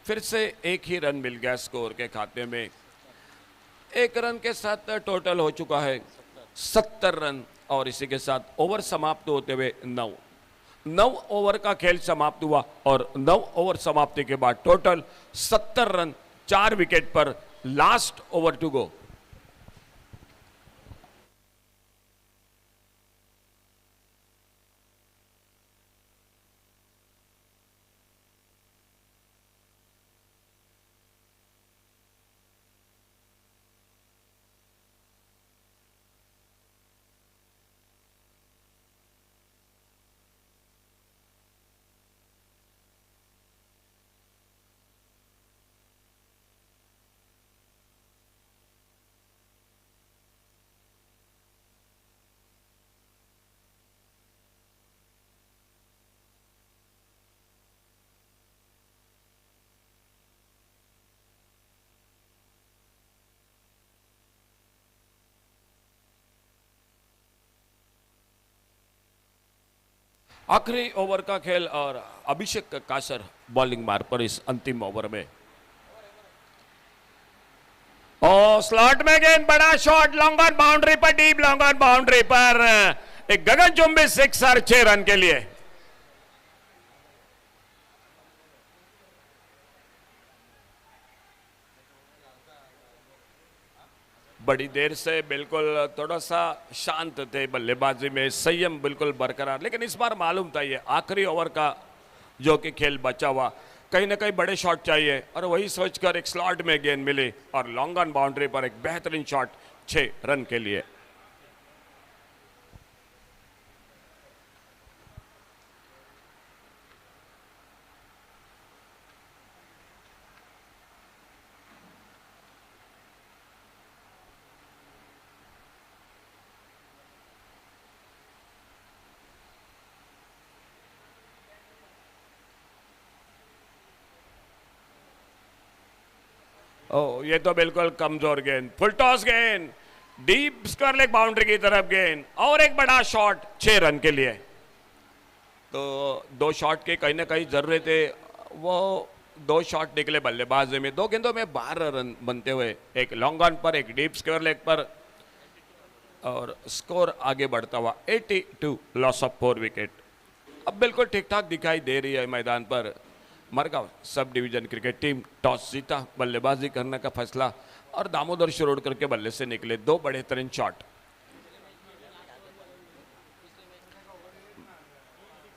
फिर से 1 ही रन मिल गया स्कोर के खाते में। 1 रन के साथ टोटल हो चुका है 70 रन, और इसी के साथ ओवर समाप्त होते हुए 9 ओवर का खेल समाप्त हुआ, और 9 ओवर समाप्ति के बाद टोटल 70 रन 4 विकेट पर, लास्ट ओवर टू गो। आखिरी ओवर का खेल, और अभिषेक कासर बॉलिंग मार्ग पर इस अंतिम ओवर में। और स्लॉट में गेंद, बड़ा शॉट, लॉन्ग ऑन बाउंड्री पर, डीप लॉन्ग ऑन बाउंड्री पर, एक गगनचुंबी सिक्सर 6 रन के लिए। बड़ी देर से बिल्कुल थोड़ा सा शांत थे बल्लेबाजी में, संयम बिल्कुल बरकरार, लेकिन इस बार मालूम था ये आखिरी ओवर का जो कि खेल बचा हुआ, कहीं ना कहीं बड़े शॉट चाहिए, और वही सोचकर एक स्लॉट में गेंद मिली, और लॉन्ग ऑन बाउंड्री पर एक बेहतरीन शॉट 6 रन के लिए। ओ ये तो बिल्कुल कमजोर गेंद, फुल टॉस गेंद, डीप स्क्वायर लेग बाउंड्री की तरफ गेंद और एक बड़ा शॉट 6 रन के लिए। तो 2 शॉट की कहीं ना कहीं जरूरत है, वो 2 शॉट निकले बल्लेबाज में, 2 गेंदों में 12 रन बनते हुए, एक लॉन्ग ऑन पर, एक डीप स्क्वायर लेग पर, और स्कोर आगे बढ़ता हुआ 82, लॉस ऑफ 4 विकेट। अब बिल्कुल ठीक ठाक दिखाई दे रही है मैदान पर। मरगांव सब डिवीजन क्रिकेट टीम टॉस जीता, बल्लेबाजी करने का फैसला, और दामोदर शिरोडकर के बल्ले से निकले 2 बड़े तरीन शॉट।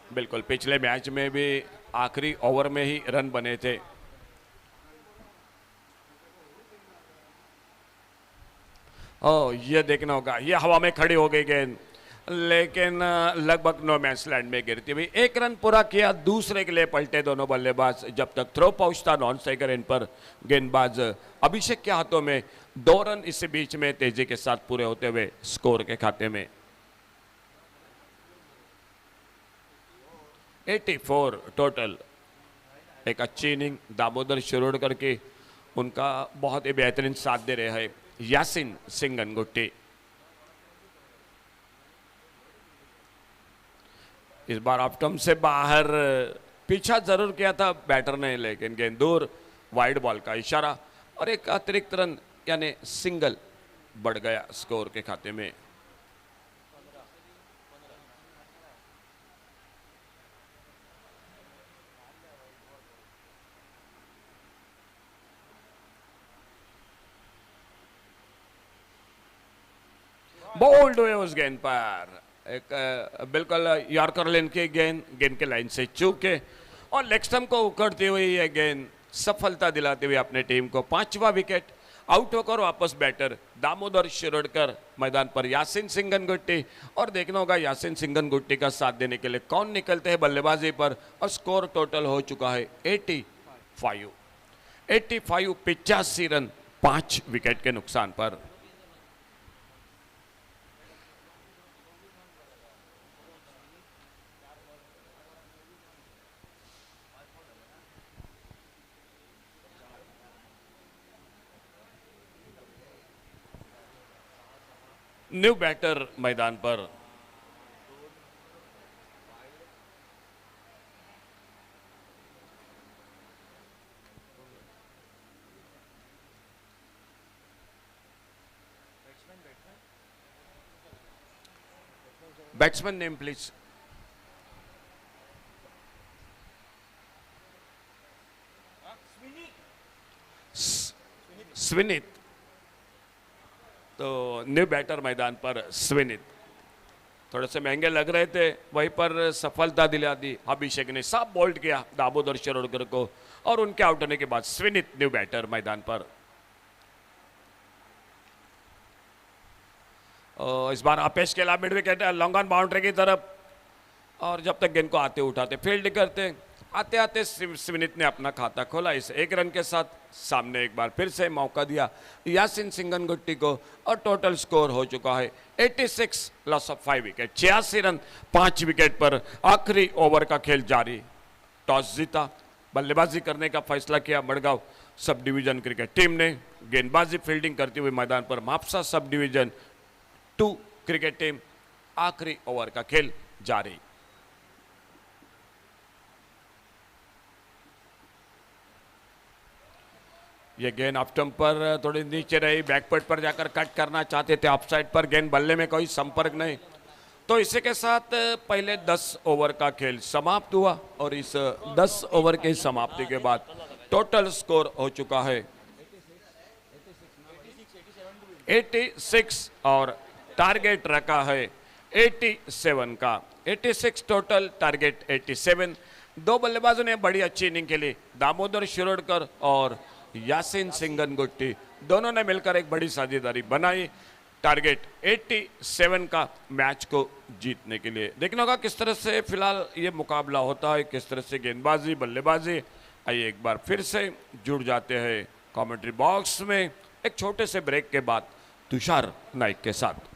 बिल्कुल पिछले मैच में भी आखिरी ओवर में ही रन बने थे। ओ ये देखना होगा, ये हवा में खड़ी हो गई गेंद, लेकिन लगभग नो मैच लैंड में गिरती हुई। 1 रन पूरा किया, दूसरे के लिए पलटे दोनों बल्लेबाज। जब तक थ्रो पहुंचता नॉन स्ट्राइकर एंड पर गेंदबाज अभिषेक के हाथों में 2 रन इस बीच में तेजी के साथ पूरे होते हुए स्कोर के खाते में 84 टोटल। एक अच्छी इनिंग दामोदर शिरोडकर की, उनका बहुत ही बेहतरीन साथ दे रहे हैं यासिन सिंगनगुट्टी। इस बार ऑफ स्टंप से बाहर पीछा जरूर किया था बैटर ने, लेकिन गेंद दूर, वाइड बॉल का इशारा और एक अतिरिक्त रन यानी सिंगल बढ़ गया स्कोर के खाते में। बोल्ड हुए उस गेंद पर, एक बिल्कुल यॉर्कर लेन की गेंद, गेंद के लाइन से चूक के और लेग स्टंप को उखड़ती हुई यह गेंद सफलता दिलाते हुए अपने टीम को 5वां विकेट। आउट होकर वापस बैटर दामोदर शिरोडकर मैदान पर यासिन सिंगनगुट्टी, और देखना होगा यासिन सिंगनगुट्टी का साथ देने के लिए कौन निकलते हैं बल्लेबाजी पर। और स्कोर टोटल हो चुका है 85, 85 रन 5 विकेट के नुकसान पर। न्यू बैटर मैदान पर, बैट्समैन नेम प्लीज। स्विनित। तो न्यू बैटर मैदान पर स्विनित थोड़े से महंगे लग रहे थे, वहीं पर सफलता दिला दी। अभिषेक ने साफ बोल्ड किया दामोदर शिरोडकर को, और उनके आउट होने के बाद स्विनित न्यू बैटर मैदान पर। इस बार अपेश के mid wicket long on boundary की तरफ, और जब तक गेंद को आते उठाते फील्ड करते, आते आते स्विनित ने अपना खाता खोला। इस 1 रन के साथ सामने एक बार फिर से मौका दिया यासिन सिंगनगुट्टी को, और टोटल स्कोर हो चुका है 86, loss of 5 wicket. 86 run 5 wicket पर आखिरी ओवर का खेल जारी। टॉस जीता, बल्लेबाजी करने का फैसला किया मड़गांव सब डिवीजन क्रिकेट टीम ने। गेंदबाजी फील्डिंग करते हुए मैदान पर Mapusa sub division 2 cricket team. आखिरी ओवर का खेल जारी। ये गेंद ऑफ स्टंप पर थोड़ी नीचे रही, बैकफुट पर जाकर कट करना चाहते थे, ऑफ साइड पर गेंद, बल्ले में कोई संपर्क नहीं। तो इसी के साथ पहले 10 ओवर का खेल समाप्त हुआ, और इस 10 ओवर की समाप्ति के बाद टोटल स्कोर हो चुका है 86, और टारगेट रखा है 87 का। 86 टोटल, टारगेट 87। 2 बल्लेबाजों ने बड़ी अच्छी इनिंग खेली, दामोदर शिरोडकर और यासिन सिंगनगुट्टी, दोनों ने मिलकर एक बड़ी साझेदारी बनाई टारगेट 87 का मैच को जीतने के लिए। देखना होगा किस तरह से फिलहाल ये मुकाबला होता है, किस तरह से गेंदबाजी बल्लेबाजी। आइए एक बार फिर से जुड़ जाते हैं कमेंट्री बॉक्स में एक छोटे से ब्रेक के बाद तुषार नाइक के साथ।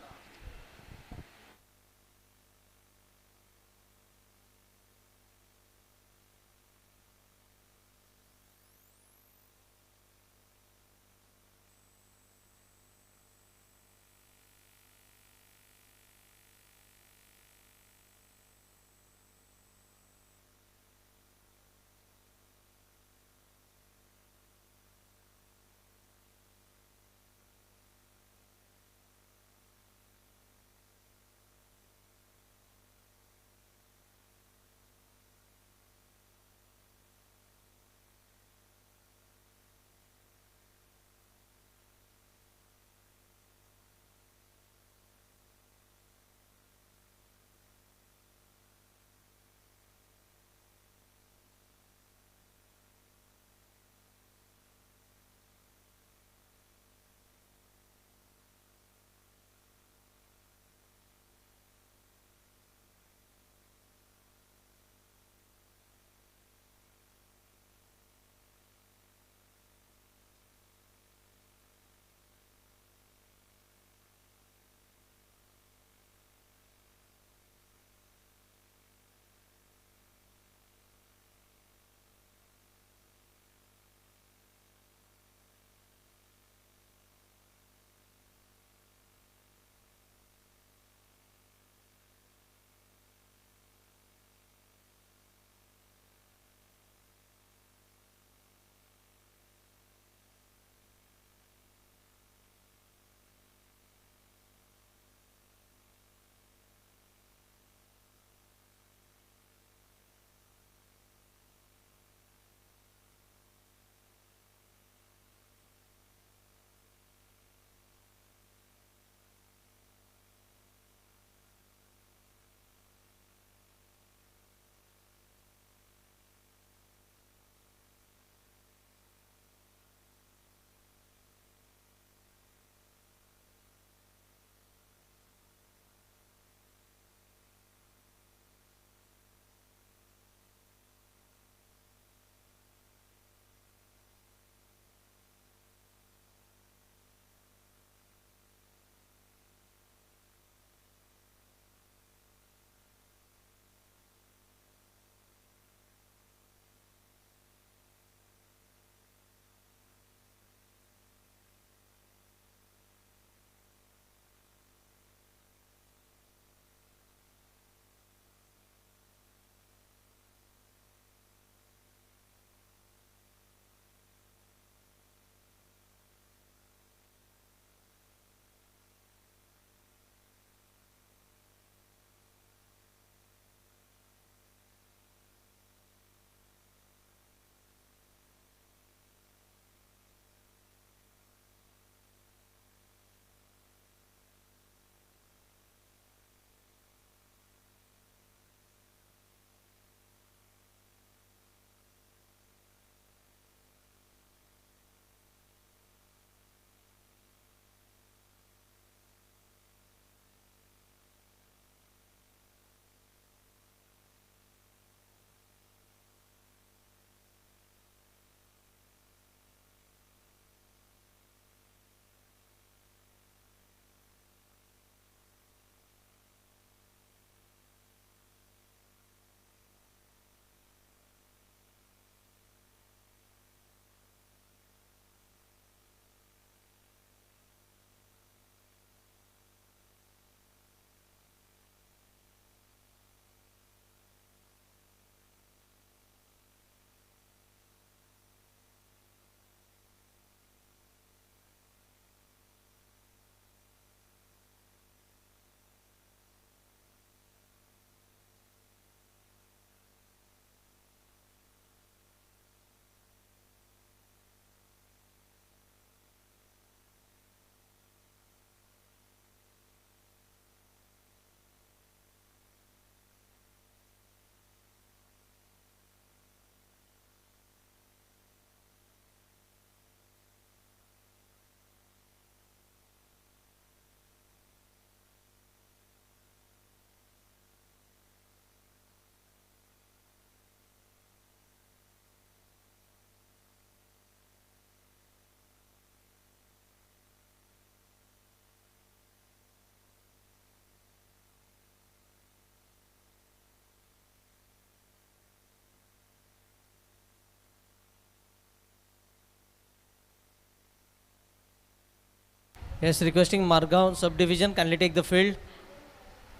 Yes, requesting Margaon subdivision kindly take the field.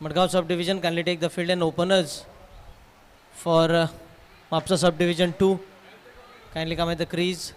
Margaon subdivision kindly take the field, and openers for Mapsa subdivision 2 kindly come at the crease.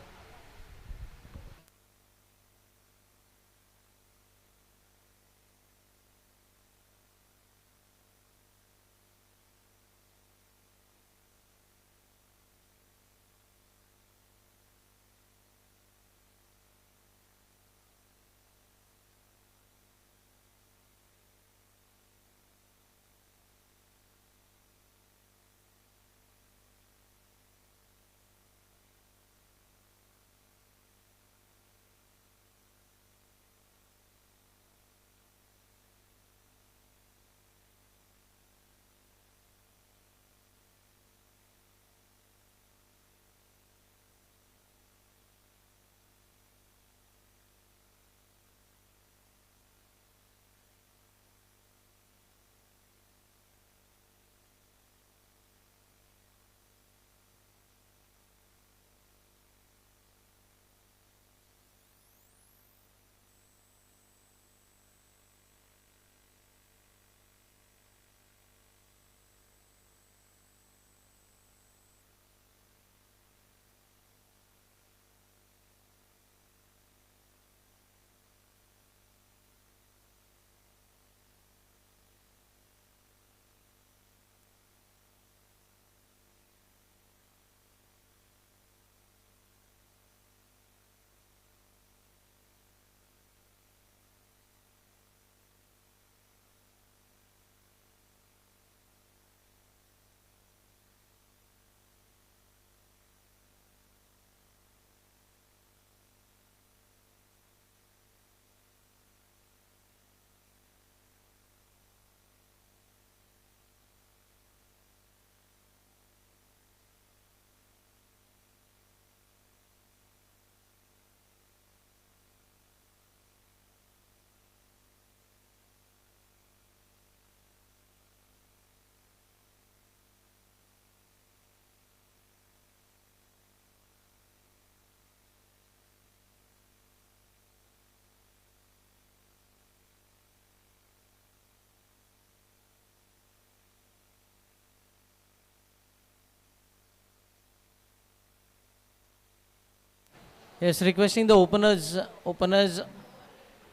Yes, requesting the openers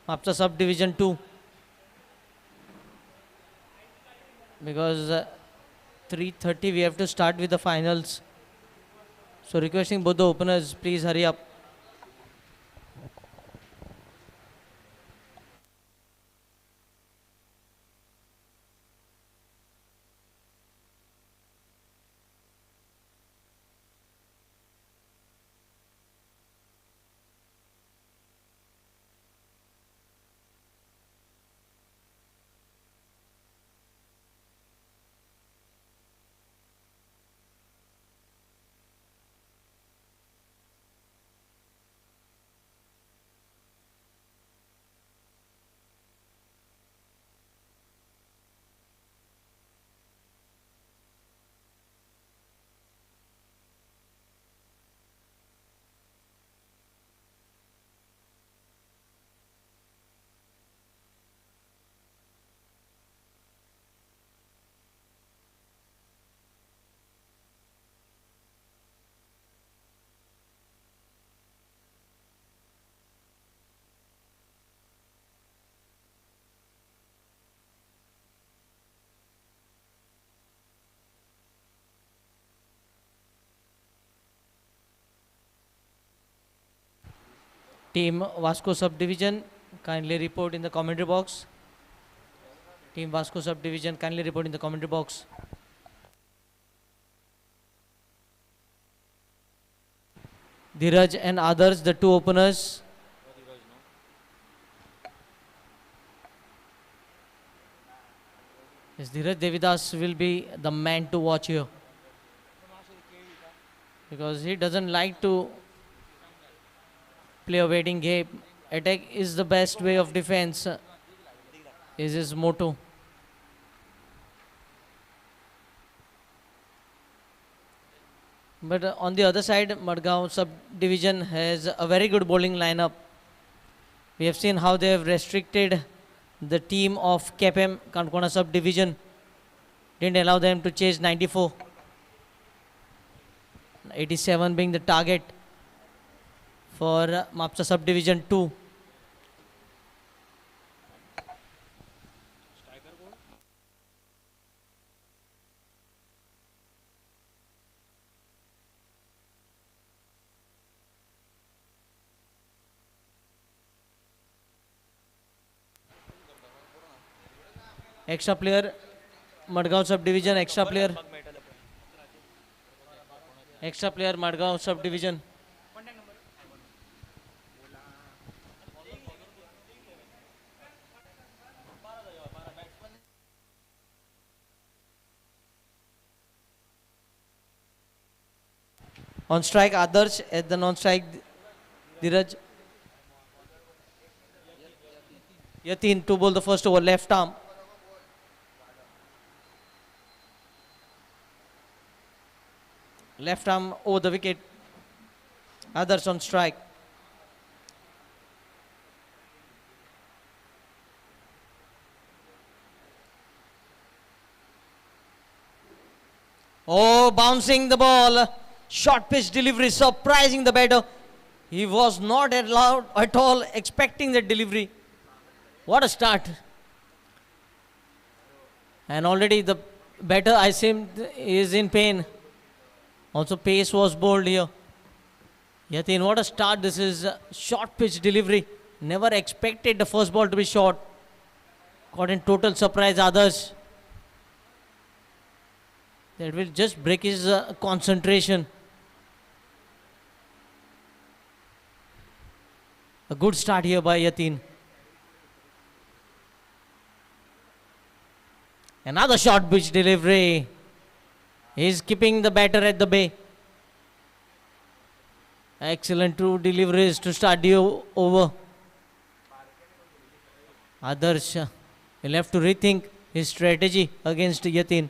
Mapsa subdivision 2 because 3:30 we have to start with the finals. So requesting both the openers, please hurry up. Team Vasco subdivision, kindly report in the commentary box. Team Vasco subdivision, kindly report in the commentary box. Dheeraj and others, the two openers. Yes, Dheeraj Devidas will be the man to watch here because he doesn't like to play a waiting game. Attack is the best way of defense, is his motto. But on the other side, Madgaon subdivision has a very good bowling lineup. We have seen how they have restricted the team of KPM Kankona subdivision. Didn't allow them to chase 94. 87 being the target for Mapsa subdivision 2. Extra player, Madgaon subdivision, extra player, Madgaon subdivision. On strike, Adarsh. At the non-strike, Dheeraj. Yatin to bowl the first over, left arm. Left arm over the wicket. Adarsh on strike. Oh, bouncing the ball. Short pitch delivery, surprising the batter. He was not allowed at all expecting that delivery. What a start. And already the batter, I seem, is in pain. Also pace was bowled here. Yatin, what a start. This is short pitch delivery. Never expected the first ball to be short. Caught in total surprise others. That will just break his concentration. A good start here by Yatin. Another short pitch delivery. He's keeping the batter at the bay. Excellent two deliveries to start the over. Adarsh will have to rethink his strategy against Yatin.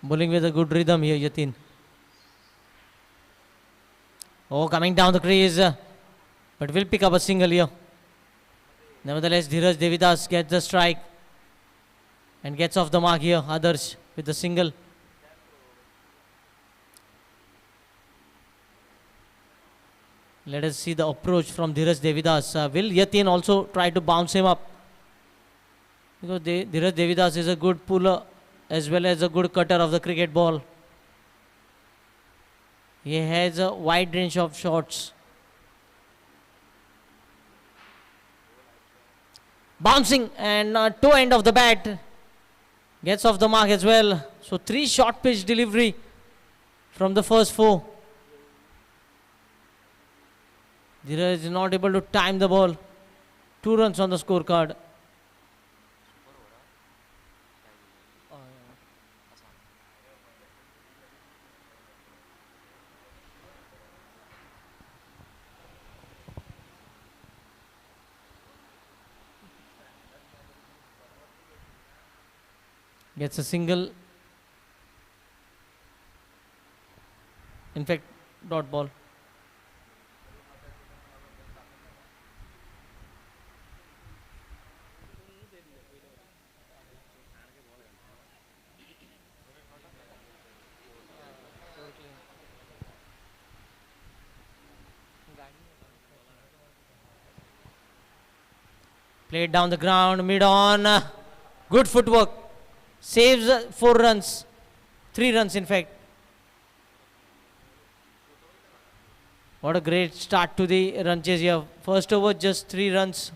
Bowling with a good rhythm here, Yatin. Oh, coming down the crease. But will pick up a single here. Nevertheless, Dheeraj Devidas gets the strike. And gets off the mark here. Adarsh with the single. Let us see the approach from Dheeraj Devidas. Will Yatin also try to bounce him up? Because Dheeraj Devidas is a good puller as well as a good cutter of the cricket ball. He has a wide range of shots. Bouncing and toe end of the bat. Gets off the mark as well. So 3 short pitch delivery from the first 4. Dheeraj is not able to time the ball. 2 runs on the scorecard. Gets a single. In fact, dot ball. Played down the ground, mid on. Good footwork. Saves 4 runs. 3 runs in fact. What a great start to the run chase here. First over just 3 runs.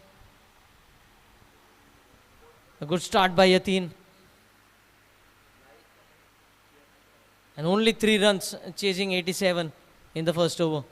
A good start by Yatin. And only 3 runs chasing 87 in the first over.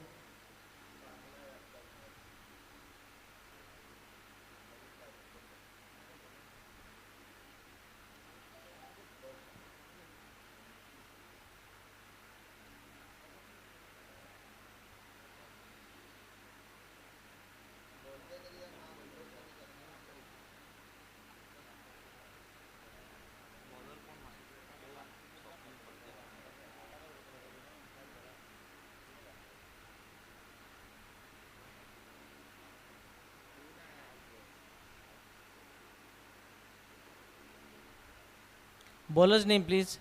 Bowler's name, please.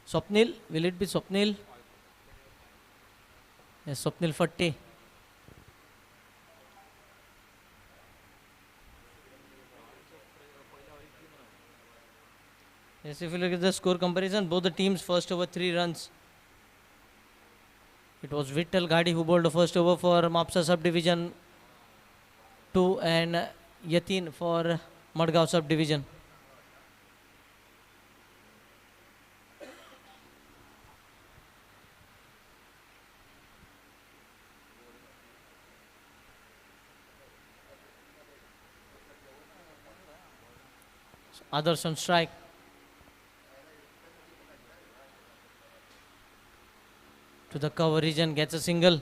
Swapnil. Will it be Swapnil? Yes, Swapnil Fatti. Yes, if you look at the score comparison, both the teams first over 3 runs. It was Vittal Gadi who bowled the first over for Mapsa Subdivision 2 and Yatin for Madgaon Subdivision. Others on strike. To the cover region, gets a single.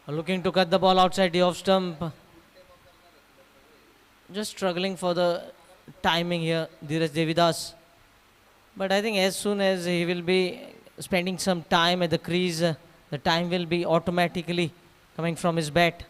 Looking to cut the ball outside the off stump. Just struggling for the timing here, Dheeraj Devidas. But I think as soon as he will be spending some time at the crease, the time will be automatically coming from his bat.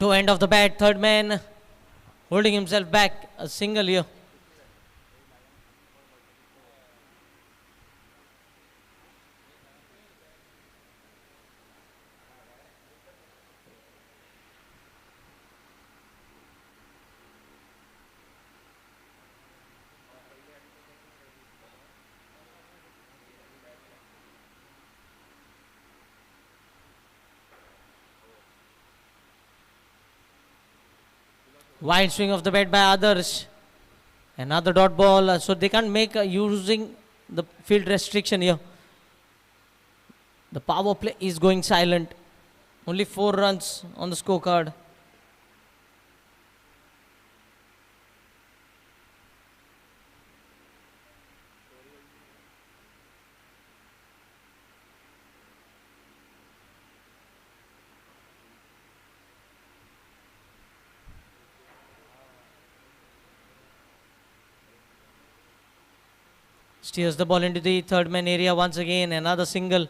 To end of the bat, third man holding himself back, a single here. Wide swing of the bat by others. Another dot ball, so they can't make using the field restriction here. The power play is going silent. Only 4 runs on the scorecard. Steers the ball into the third man area once again. Another single.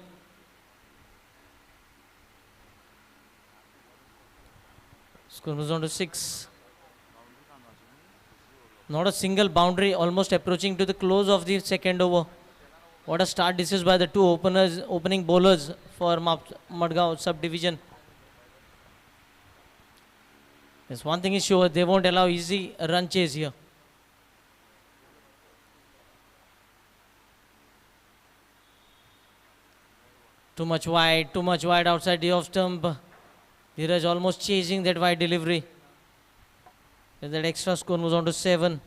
Score moves on to 6. Not a single boundary, almost approaching to the close of the second over. What a start this is by the two opening bowlers for Madgaon Subdivision. Yes, one thing is sure, they won't allow easy run chase here. Too much wide outside the off stump. Dheeraj almost chasing that wide delivery. And that extra score moves on to 7.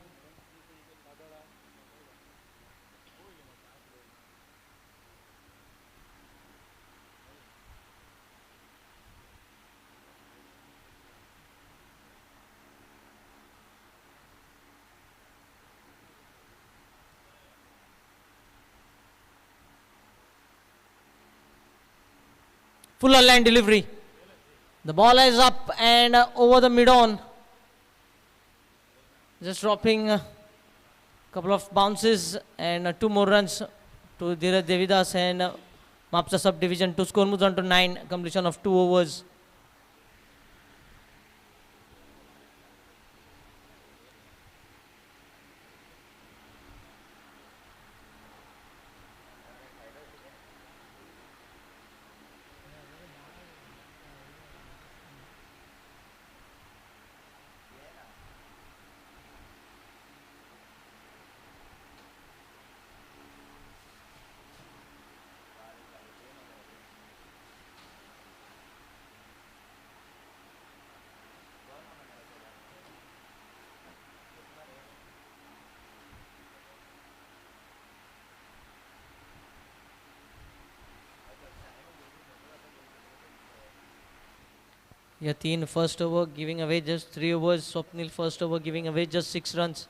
Full line delivery. The ball is up and over the mid-on. Just dropping a couple of bounces and 2 more runs to Dheeraj Devidas and Mapsa Subdivision. To score moves on to 9. Completion of 2 overs. Yatin first over giving away just 3 overs. Swapnil first over giving away just 6 runs.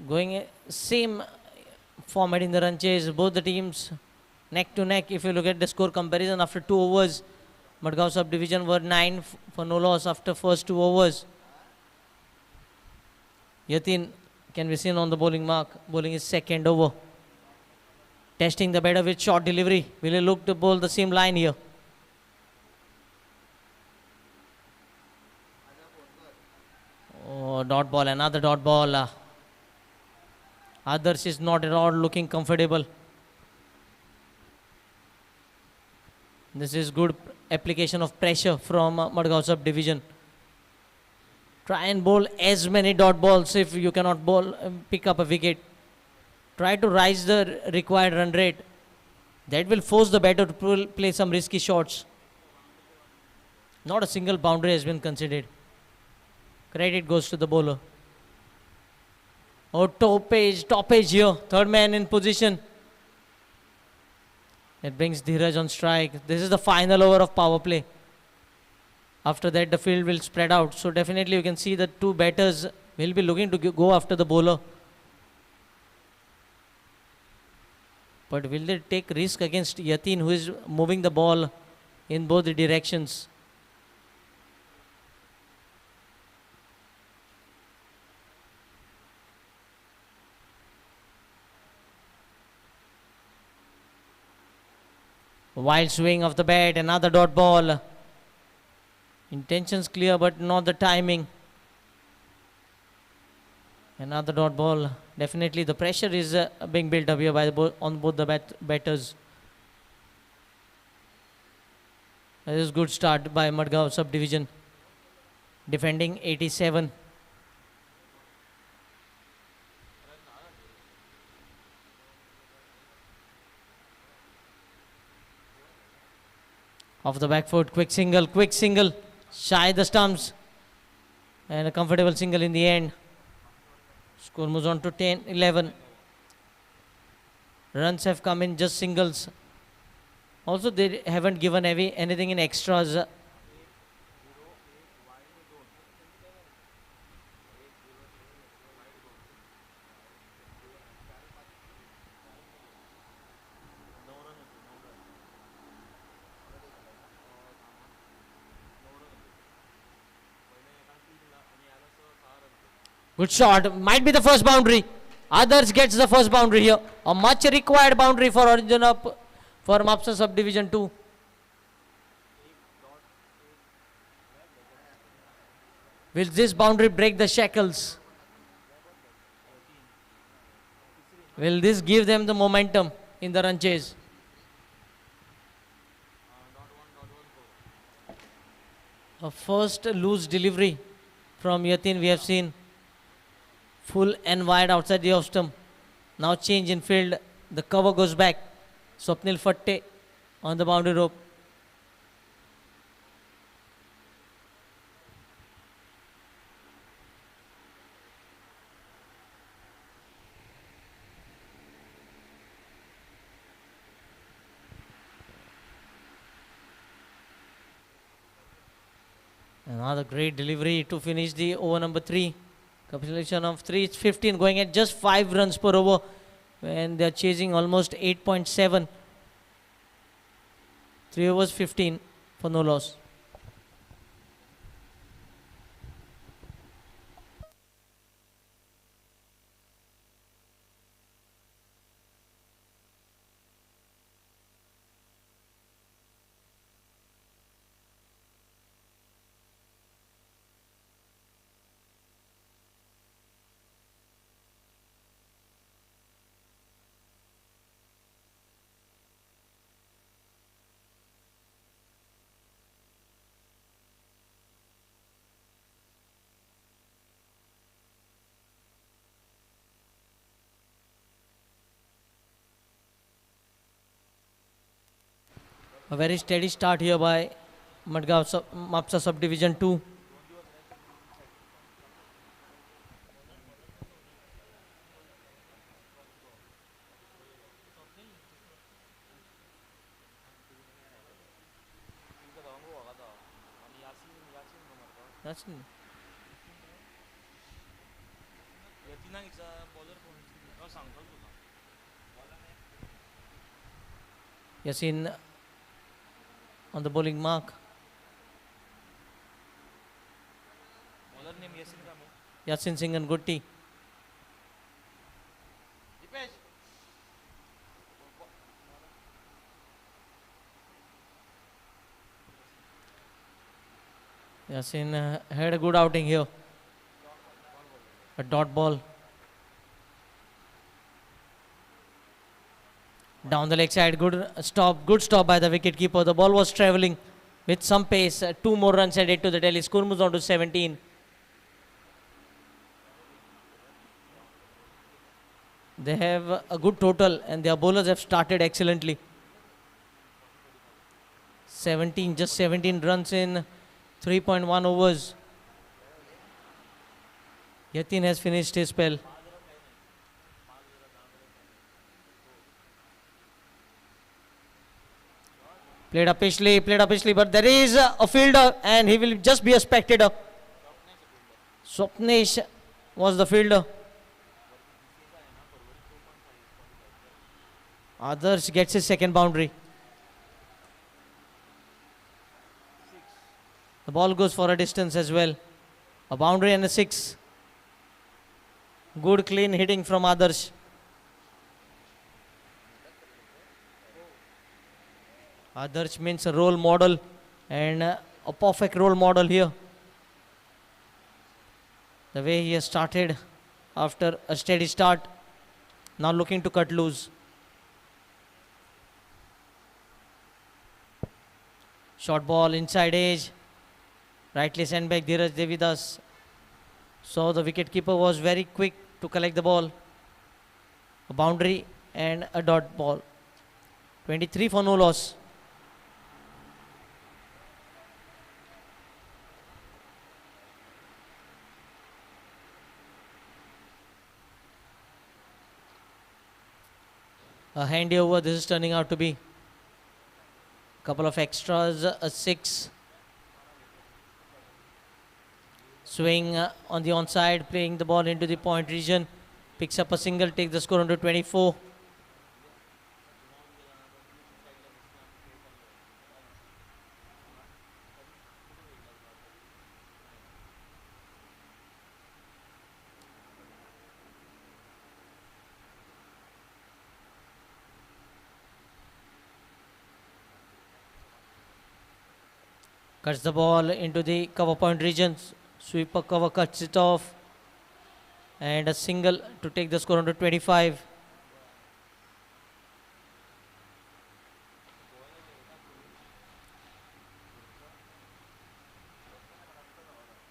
Going same format in the run chase. Both the teams neck to neck. If you look at the score comparison after 2 overs, Madgaon Subdivision were 9 for no loss after first 2 overs. Yatin can be seen on the bowling mark. Bowling is second over. Testing the batter with short delivery. Will he look to bowl the same line here? Oh, dot ball, another dot ball. Others is not at all looking comfortable. This is good application of pressure from Madgaon Subdivision. Try and bowl as many dot balls if you cannot bowl, pick up a wicket. Try to rise the required run rate. That will force the batter to play some risky shots. Not a single boundary has been considered. Credit goes to the bowler. Oh, toppage here. Third man in position. It brings Dheeraj on strike. This is the final over of power play. After that, the field will spread out. So definitely you can see the two batters will be looking to go after the bowler. But will they take risk against Yatin, who is moving the ball in both the directions? Wild swing of the bat, another dot ball. Intentions clear, but not the timing. Another dot ball. Definitely the pressure is being built up here by on both the batters. This is good start by Madgaon Subdivision. Defending 87. Off the back foot, quick single, shy the stumps, and a comfortable single in the end. Score moves on to 10-11. Runs have come in just singles. Also, they haven't given anything in extras. Good shot. Might be the first boundary. Others gets the first boundary here. A much required boundary for origin up for Mapsa Subdivision 2. Will this boundary break the shackles? Will this give them the momentum in the run chase? A first loose delivery from Yatin we have seen. Full and wide outside the off stump. Now change in field. The cover goes back. Swapnil Fatte on the boundary rope. Another great delivery to finish the over number 3. Completion of 3 is 15, going at just 5 runs per over when they are chasing almost 8.7. 3 overs 15 for no loss. A very steady start here by Madgaon Mapsa Subdivision 2. Yasin. Yasin on the bowling mark. Yasin Singh and Gutti. Yasin had a good outing here. A dot ball. Down the leg side, good stop by the wicket keeper. The ball was travelling with some pace. 2 more runs added to the Delhi score, moves on to 17. They have a good total and their bowlers have started excellently. 17 runs in 3.1 overs. Yatin has finished his spell. Played up Pishley, but there is a fielder and he will just be a spectator. Swapnesh was the fielder. Adarsh gets his second boundary. The ball goes for a distance as well. A boundary and a 6. Good clean hitting from Adarsh. Adarsh means a role model and a perfect role model here. The way he has started after a steady start, now looking to cut loose. Short ball inside edge. Rightly sent back Dheeraj Devidas. So the wicket keeper was very quick to collect the ball. A boundary and a dot ball. 23 for no loss. A handy over this is turning out to be. Couple of extras, a 6. Swing on the onside, playing the ball into the point region. Picks up a single, takes the score under 24. Cuts the ball into the cover point regions. Sweeper cover cuts it off. And a single to take the score under 25.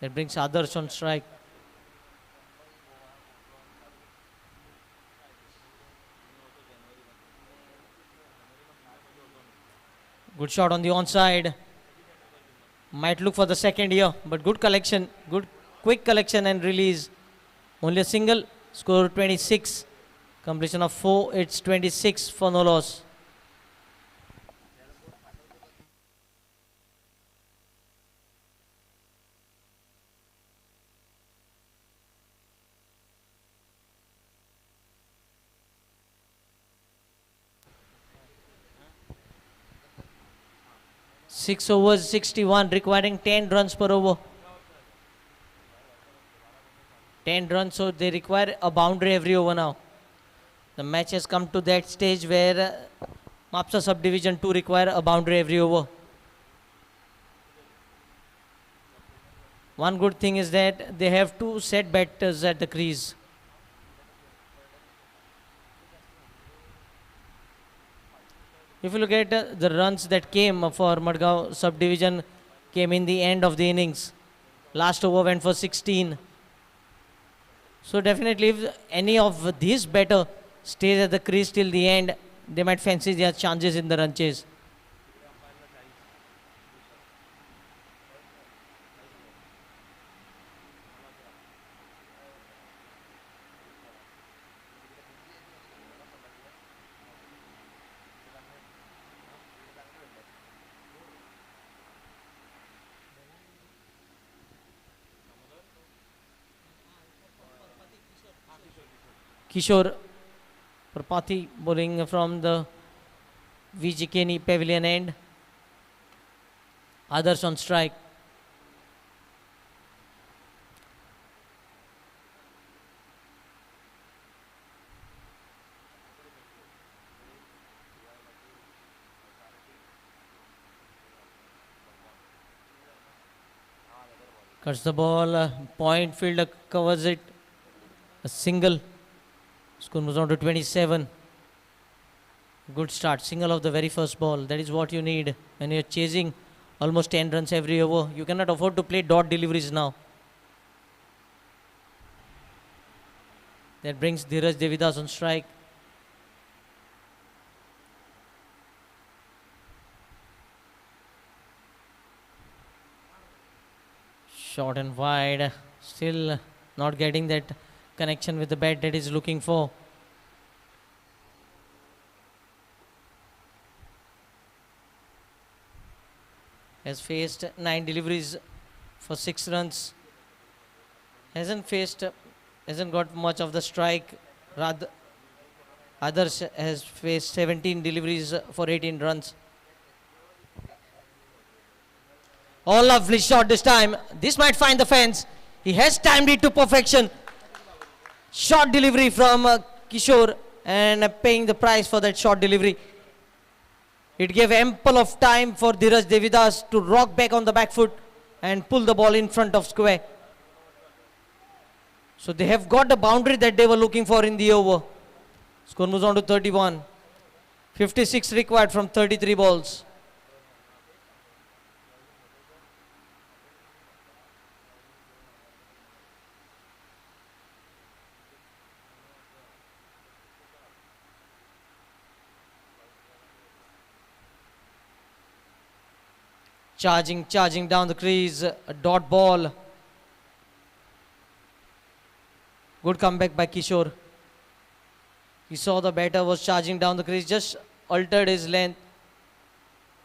That brings Adarsh on strike. Good shot on the onside. Might look for the second here, but good collection, good quick collection and release. Only a single, score 26. Completion of 4, it's 26 for no loss. Six overs, 61, requiring 10 runs per over. 10 runs, so they require a boundary every over now. The match has come to that stage where Mapsa Subdivision 2 require a boundary every over. One good thing is that they have 2 set batters at the crease. If you look at the runs that came for Madgaon Subdivision, came in the end of the innings. Last over went for 16. So definitely if any of these batter stays at the crease till the end, they might fancy their chances in the run chase. Kishore Prapati bowling from the VGKNI pavilion end. Others on strike. Cuts the ball, point fielder covers it, a single. Score moves on to 27. Good start, single of the very first ball. That is what you need when you're chasing almost 10 runs every over. You cannot afford to play dot deliveries now. That brings Dheeraj Devidas on strike. Short and wide, still not getting that connection with the bat that he's looking for. Has faced 9 deliveries for 6 runs. Hasn't got much of the strike. Rather, others has faced 17 deliveries for 18 runs. Oh, lovely shot this time. This might find the fence. He has timed it to perfection. Short delivery from Kishore, and paying the price for that short delivery. It gave ample of time for Dheeraj Devidas to rock back on the back foot and pull the ball in front of square. So they have got the boundary that they were looking for in the over. Score moves on to 31. 56 required from 33 balls. Charging down the crease, a dot ball. Good comeback by Kishore. He saw the batter was charging down the crease, just altered his length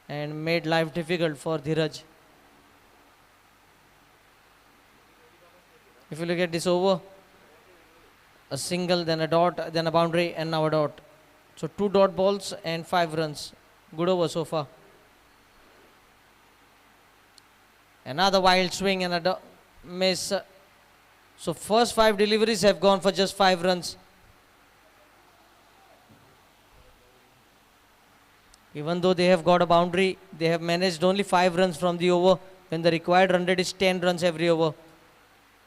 and made life difficult for Dheeraj. If you look at this over, a single, then a dot, then a boundary, and now a dot. So 2 dot balls and 5 runs. Good over so far. Another wild swing and a miss. So first 5 deliveries have gone for just 5 runs. Even though they have got a boundary, they have managed only 5 runs from the over when the required run rate is 10 runs every over.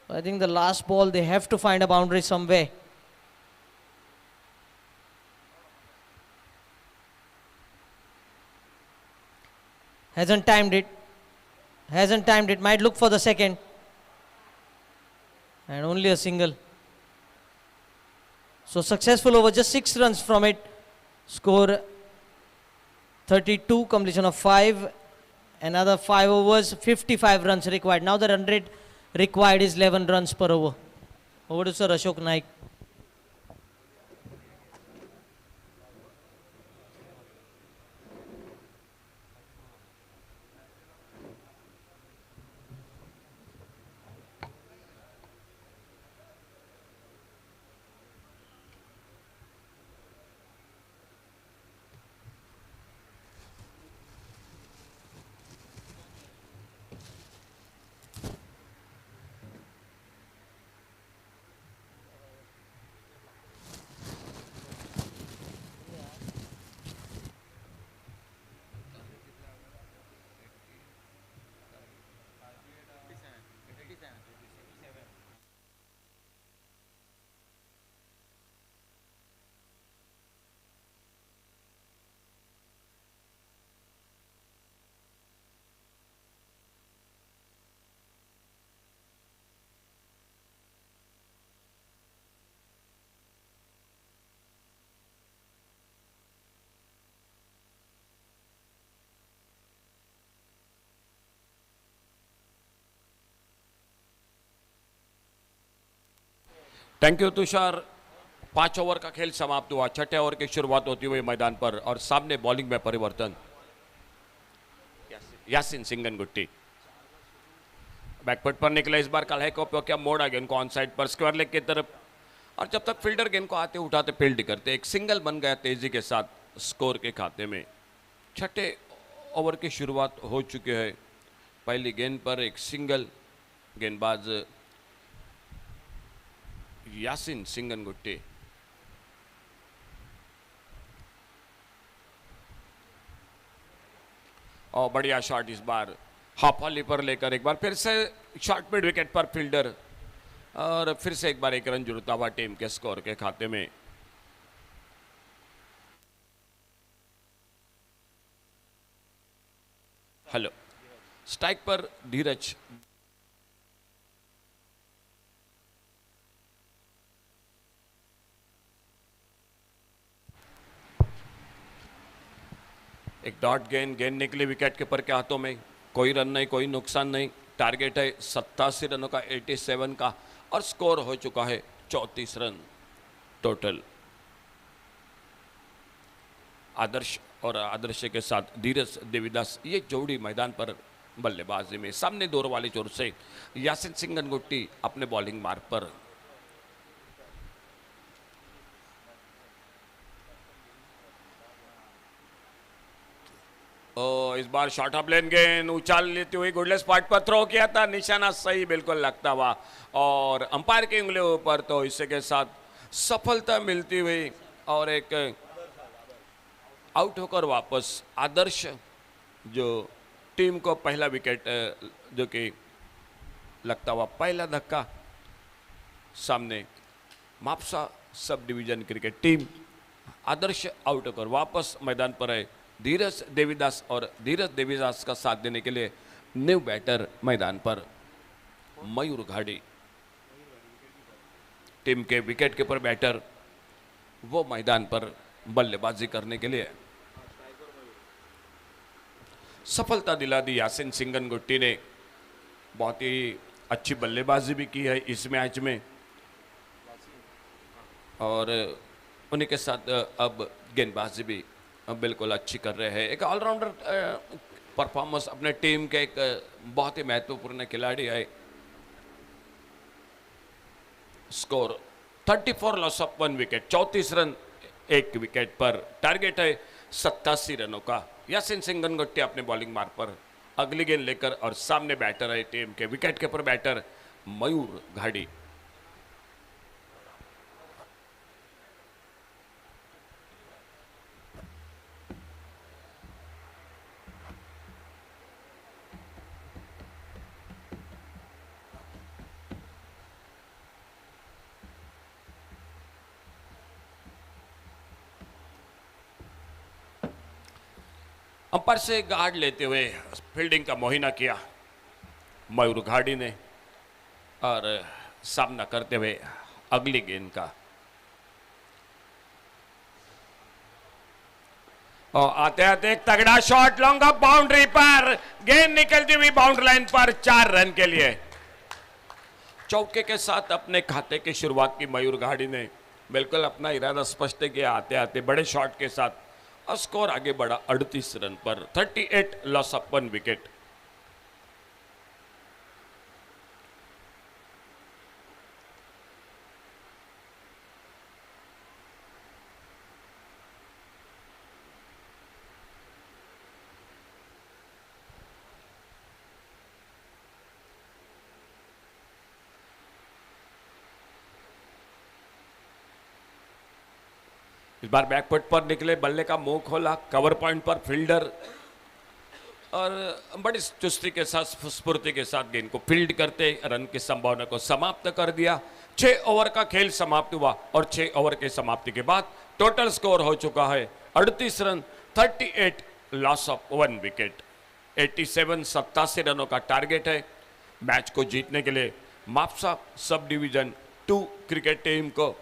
I think the last ball they have to find a boundary somewhere. Hasn't timed it. Might look for the second. And only a single. So successful over, just 6 runs from it. Score 32, completion of 5. Another 5 overs, 55 runs required. Now the run rate required is 11 runs per over. Over to Sir Ashok Naik. Thank you Tushar. 5 over का खेल समाप्त हुआ। 6ठे over की शुरुआत होती हुई मैदान पर और सामने बॉलिंग में परिवर्तन। यासिन सिंगन गुट्टी बैकफुट पर निकले इस बार कल है को क्या मोड़ आ गया उनको ऑन साइड पर स्क्वायर लेग की तरफ और जब तक फील्डर गेंद को आते उठाते फील्ड करते, एक सिंगल बन गया तेजी के साथ स्कोर के खाते में। छठे ओवर की शुरुआत हो चुकी है। पहली गेंद पर एक सिंगल, गेंदबाज यासिन सिंगनगुट्टी। और बढ़िया शॉट इस बार हाफ वॉली पर लेकर एक बार फिर से शॉर्ट मिड विकेट पर फील्डर, और फिर से एक बार एक रन जुड़ता हुआ टीम के स्कोर के खाते में। हेलो, स्ट्राइक पर धीरज। एक डॉट गेंद, गेंद निकली विकेट कीपर के हाथों में। कोई रन नहीं, कोई नुकसान नहीं। टारगेट है 87 रनों का, 87 का, और स्कोर हो चुका है 34 रन टोटल। आदर्श और आदर्श के साथ धीरज देवीदास, ये जोड़ी मैदान पर बल्लेबाजी में। सामने दौर वाली जोर से यासिन सिंगनगुट्टी अपने बॉलिंग मार्ग पर। ओ, इस बार शॉर्ट ऑफ लेन गेंद उछाल लेती हुई गुडले स्पॉट पर थ्रो किया था, निशाना सही बिल्कुल लगता हुआ, और अंपायर की उंगलियों पर तो इसी के साथ सफलता मिलती हुई, और एक आउट होकर वापस आदर्श, जो टीम को पहला विकेट, जो कि लगता हुआ पहला धक्का। सामने Mapusa sub division cricket team, Adarsh out होकर वापस मैदान पर है। धीरज देवीदास, और धीरज देवीदास का साथ देने के लिए न्यू बैटर मैदान पर मयूर घाड़ी, टीम के विकेट कीपर बैटर, वो मैदान पर बल्लेबाजी करने के लिए। सफलता दिला दी यासिन सिंगनगुट्टी ने। बहुत ही अच्छी बल्लेबाजी भी की है इस मैच में, और उन्हीं के साथ अब गेंदबाजी भी बिल्कुल अच्छी कर रहे हैं। एक ऑलराउंडर परफॉर्मेंस अपने टीम के एक बहुत ही महत्वपूर्ण खिलाड़ी है। Score 34 loss of 1 wicket, 34 run एक विकेट पर। टारगेट है 87 रनों का। यासिन सिंगनगुट्टी अपने बॉलिंग मार्ग पर अगली गेंद लेकर, और सामने बैटर है टीम के विकेट कीपर बैटर मयूर घाड़ी। अंपायर से गार्ड लेते हुए फील्डिंग का मोहिना किया मयूर घाड़ी ने, और सामना करते हुए अगली गेंद का। और आते आते एक तगड़ा शॉट लॉन्ग ऑफ बाउंड्री पर, गेंद निकलती हुई बाउंड्री लाइन पर, 4 रन के लिए। चौके के साथ अपने खाते की शुरुआत की मयूर घाड़ी ने। बिल्कुल अपना इरादा स्पष्ट किया, आते आते बड़े शॉट के साथ, और स्कोर आगे बढ़ा 38 रन पर। 38 लॉस ऑफ 1 विकेट। इस बार बैकफुट पर निकले, बल्ले का मुंह खोला, कवर पॉइंट पर फील्डर, और बड़ी चुस्ती के साथ, स्फूर्ति के साथ गेंद को फील्ड करते रन की संभावना को समाप्त कर दिया। 6 ओवर का खेल समाप्त हुआ, और 6 ओवर के समाप्ति के बाद टोटल स्कोर हो चुका है 38 रन, 38 लॉस ऑफ 1 विकेट। 87 रनों का टारगेट है मैच को जीतने के लिए Mapusa sub division 2 cricket team को।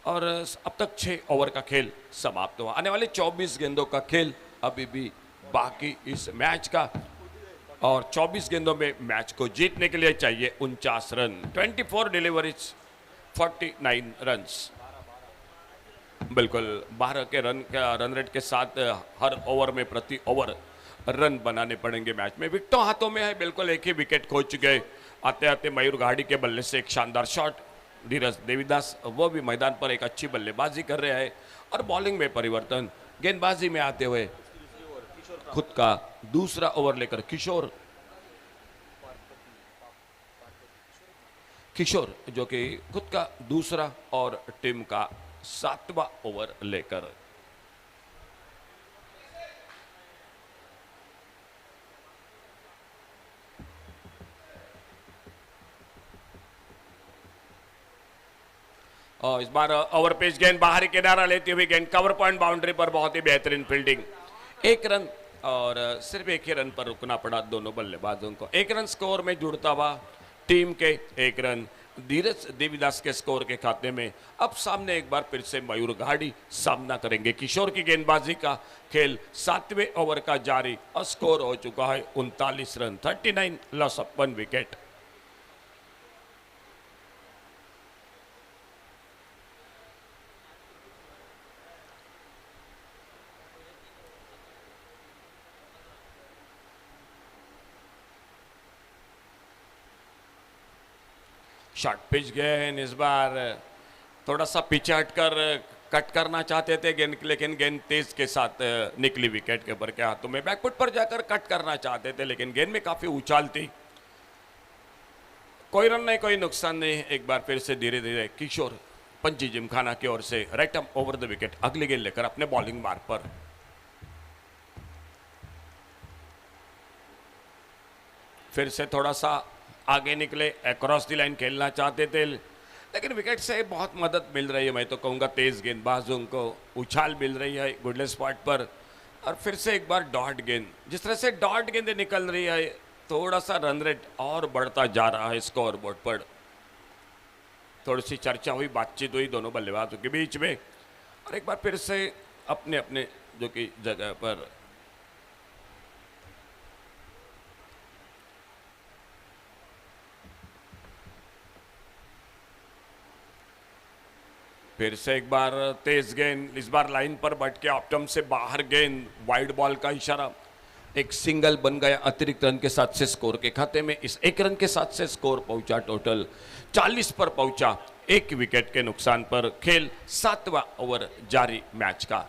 और अब तक 6 ओवर का खेल समाप्त हुआ। आने वाले 24 गेंदों का खेल अभी भी बाकी इस मैच का, और 24 गेंदों में मैच को जीतने के लिए चाहिए 49 रन। 24 deliveries, 49 runs. बिल्कुल 12 के रन रेट के साथ हर ओवर में प्रति ओवर रन बनाने पड़ेंगे मैच में। विकेटों हाथों में है, बिल्कुल एक ही विकेट खो चुके। आते आते मयूर घाड़ी के बल्ले से एक शानदार शॉट, धीरज देवीदास वो भी मैदान पर एक अच्छी बल्लेबाजी कर रहे हैं और बॉलिंग में परिवर्तन, गेंदबाजी में आते हुए खुद का दूसरा ओवर लेकर किशोर जो कि खुद का दूसरा और टीम का 7वां ओवर लेकर। और इस बार ओवर पेज गेंद बाहरी किनारा लेती हुई गेंद कवर पॉइंट बाउंड्री पर, बहुत ही बेहतरीन फील्डिंग, 1 रन और सिर्फ 1 ही रन पर रुकना पड़ा दोनों बल्लेबाजों को। 1 रन स्कोर में जुड़ता हुआ टीम के 1 रन धीरज देवीदास के स्कोर के खाते में। अब सामने एक बार फिर से मयूर घाड़ी सामना करेंगे। किशोर की गेंदबाजी का खेल 7वें ओवर का जारी और स्कोर हो चुका है 39 run, 39 loss of 1 wicket. Short pitch गेंद, इस बार थोड़ा सा पीछे हटकर कट करना चाहते थे गेंद, लेकिन गेंद तेज के साथ निकली विकेट के ऊपर के हाथों में। बैकफुट पर जाकर कट करना चाहते थे लेकिन गेंद में काफी उछाल थी। कोई रन नहीं, कोई नुकसान नहीं। एक बार फिर से धीरे धीरे किशोर पंची जिमखाना की ओर से right arm over the wicket अगली गेंद लेकर अपने बॉलिंग मार्ग पर। फिर से थोड़ा सा आगे निकले, अक्रॉस द लाइन खेलना चाहते थे लेकिन विकेट से बहुत मदद मिल रही है। मैं तो कहूँगा तेज गेंदबाजों को उछाल मिल रही है गुडले स्पॉट पर। और फिर से एक बार डॉट गेंद, जिस तरह से डॉट गेंदें निकल रही है थोड़ा सा रन रेट और बढ़ता जा रहा है स्कोर बोर्ड पर। थोड़ी सी चर्चा हुई, बातचीत हुई दोनों बल्लेबाजों के बीच में और एक बार फिर से अपने अपने जो कि जगह पर फिर से एक बार तेज गेंद, इस बार लाइन पर बट के ऑप्टम से बाहर गेंद, वाइड बॉल का इशारा, एक सिंगल बन गया अतिरिक्त रन के साथ से स्कोर के खाते में। इस 1 रन के साथ से स्कोर पहुंचा टोटल 40 पर पहुंचा, 1 विकेट के नुकसान पर। खेल 7वां ओवर जारी मैच का।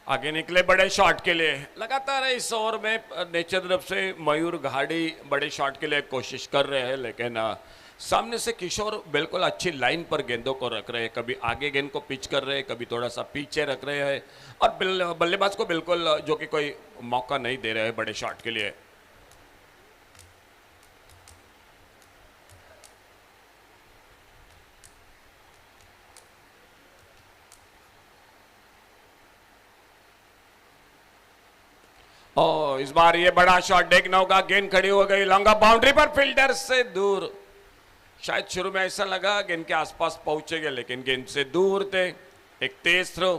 आगे निकले बड़े शॉट के लिए, लगातार इस ओवर में नेचर तरफ से मयूर घाड़ी बड़े शॉट के लिए कोशिश कर रहे हैं लेकिन सामने से किशोर बिल्कुल अच्छी लाइन पर गेंदों को रख रहे हैं। कभी आगे गेंद को पिच कर रहे हैं, कभी थोड़ा सा पीछे रख रहे हैं और बल्लेबाज को बिल्कुल जो कि कोई मौका नहीं दे रहे हैं बड़े शॉट के लिए। इस बार ये बड़ा शॉट देखना होगा, गेंद खड़ी हो गई लॉन्ग बाउंड्री पर, फील्डर से दूर। शायद शुरू में ऐसा लगा गेंद के आसपास पहुंचेंगे लेकिन गेंद से दूर थे। एक तेज थ्रो,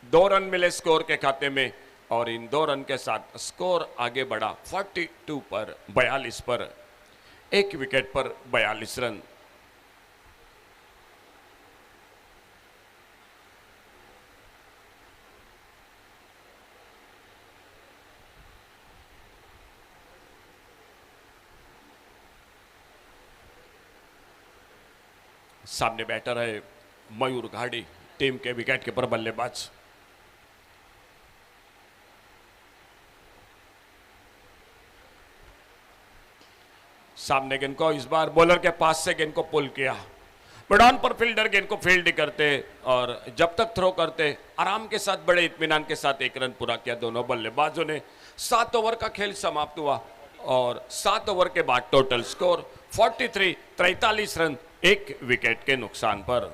2 रन मिले स्कोर के खाते में और इन 2 रन के साथ स्कोर आगे बढ़ा 42 पर 42 पर, 1 विकेट पर 42 रन। सामने बैटर है मयूर घाड़ी, टीम के विकेट कीपर बल्लेबाज। सामने गेंद को इस बार बॉलर के पास से गेंद को पुल किया, मिड-ऑन पर फील्डर गेंद को फील्ड करते और जब तक थ्रो करते आराम के साथ बड़े इत्मीनान के साथ 1 रन पूरा किया दोनों बल्लेबाजों ने। 7 ओवर का खेल समाप्त हुआ और 7 ओवर के बाद टोटल स्कोर 43 रन, 1 विकेट के नुकसान पर।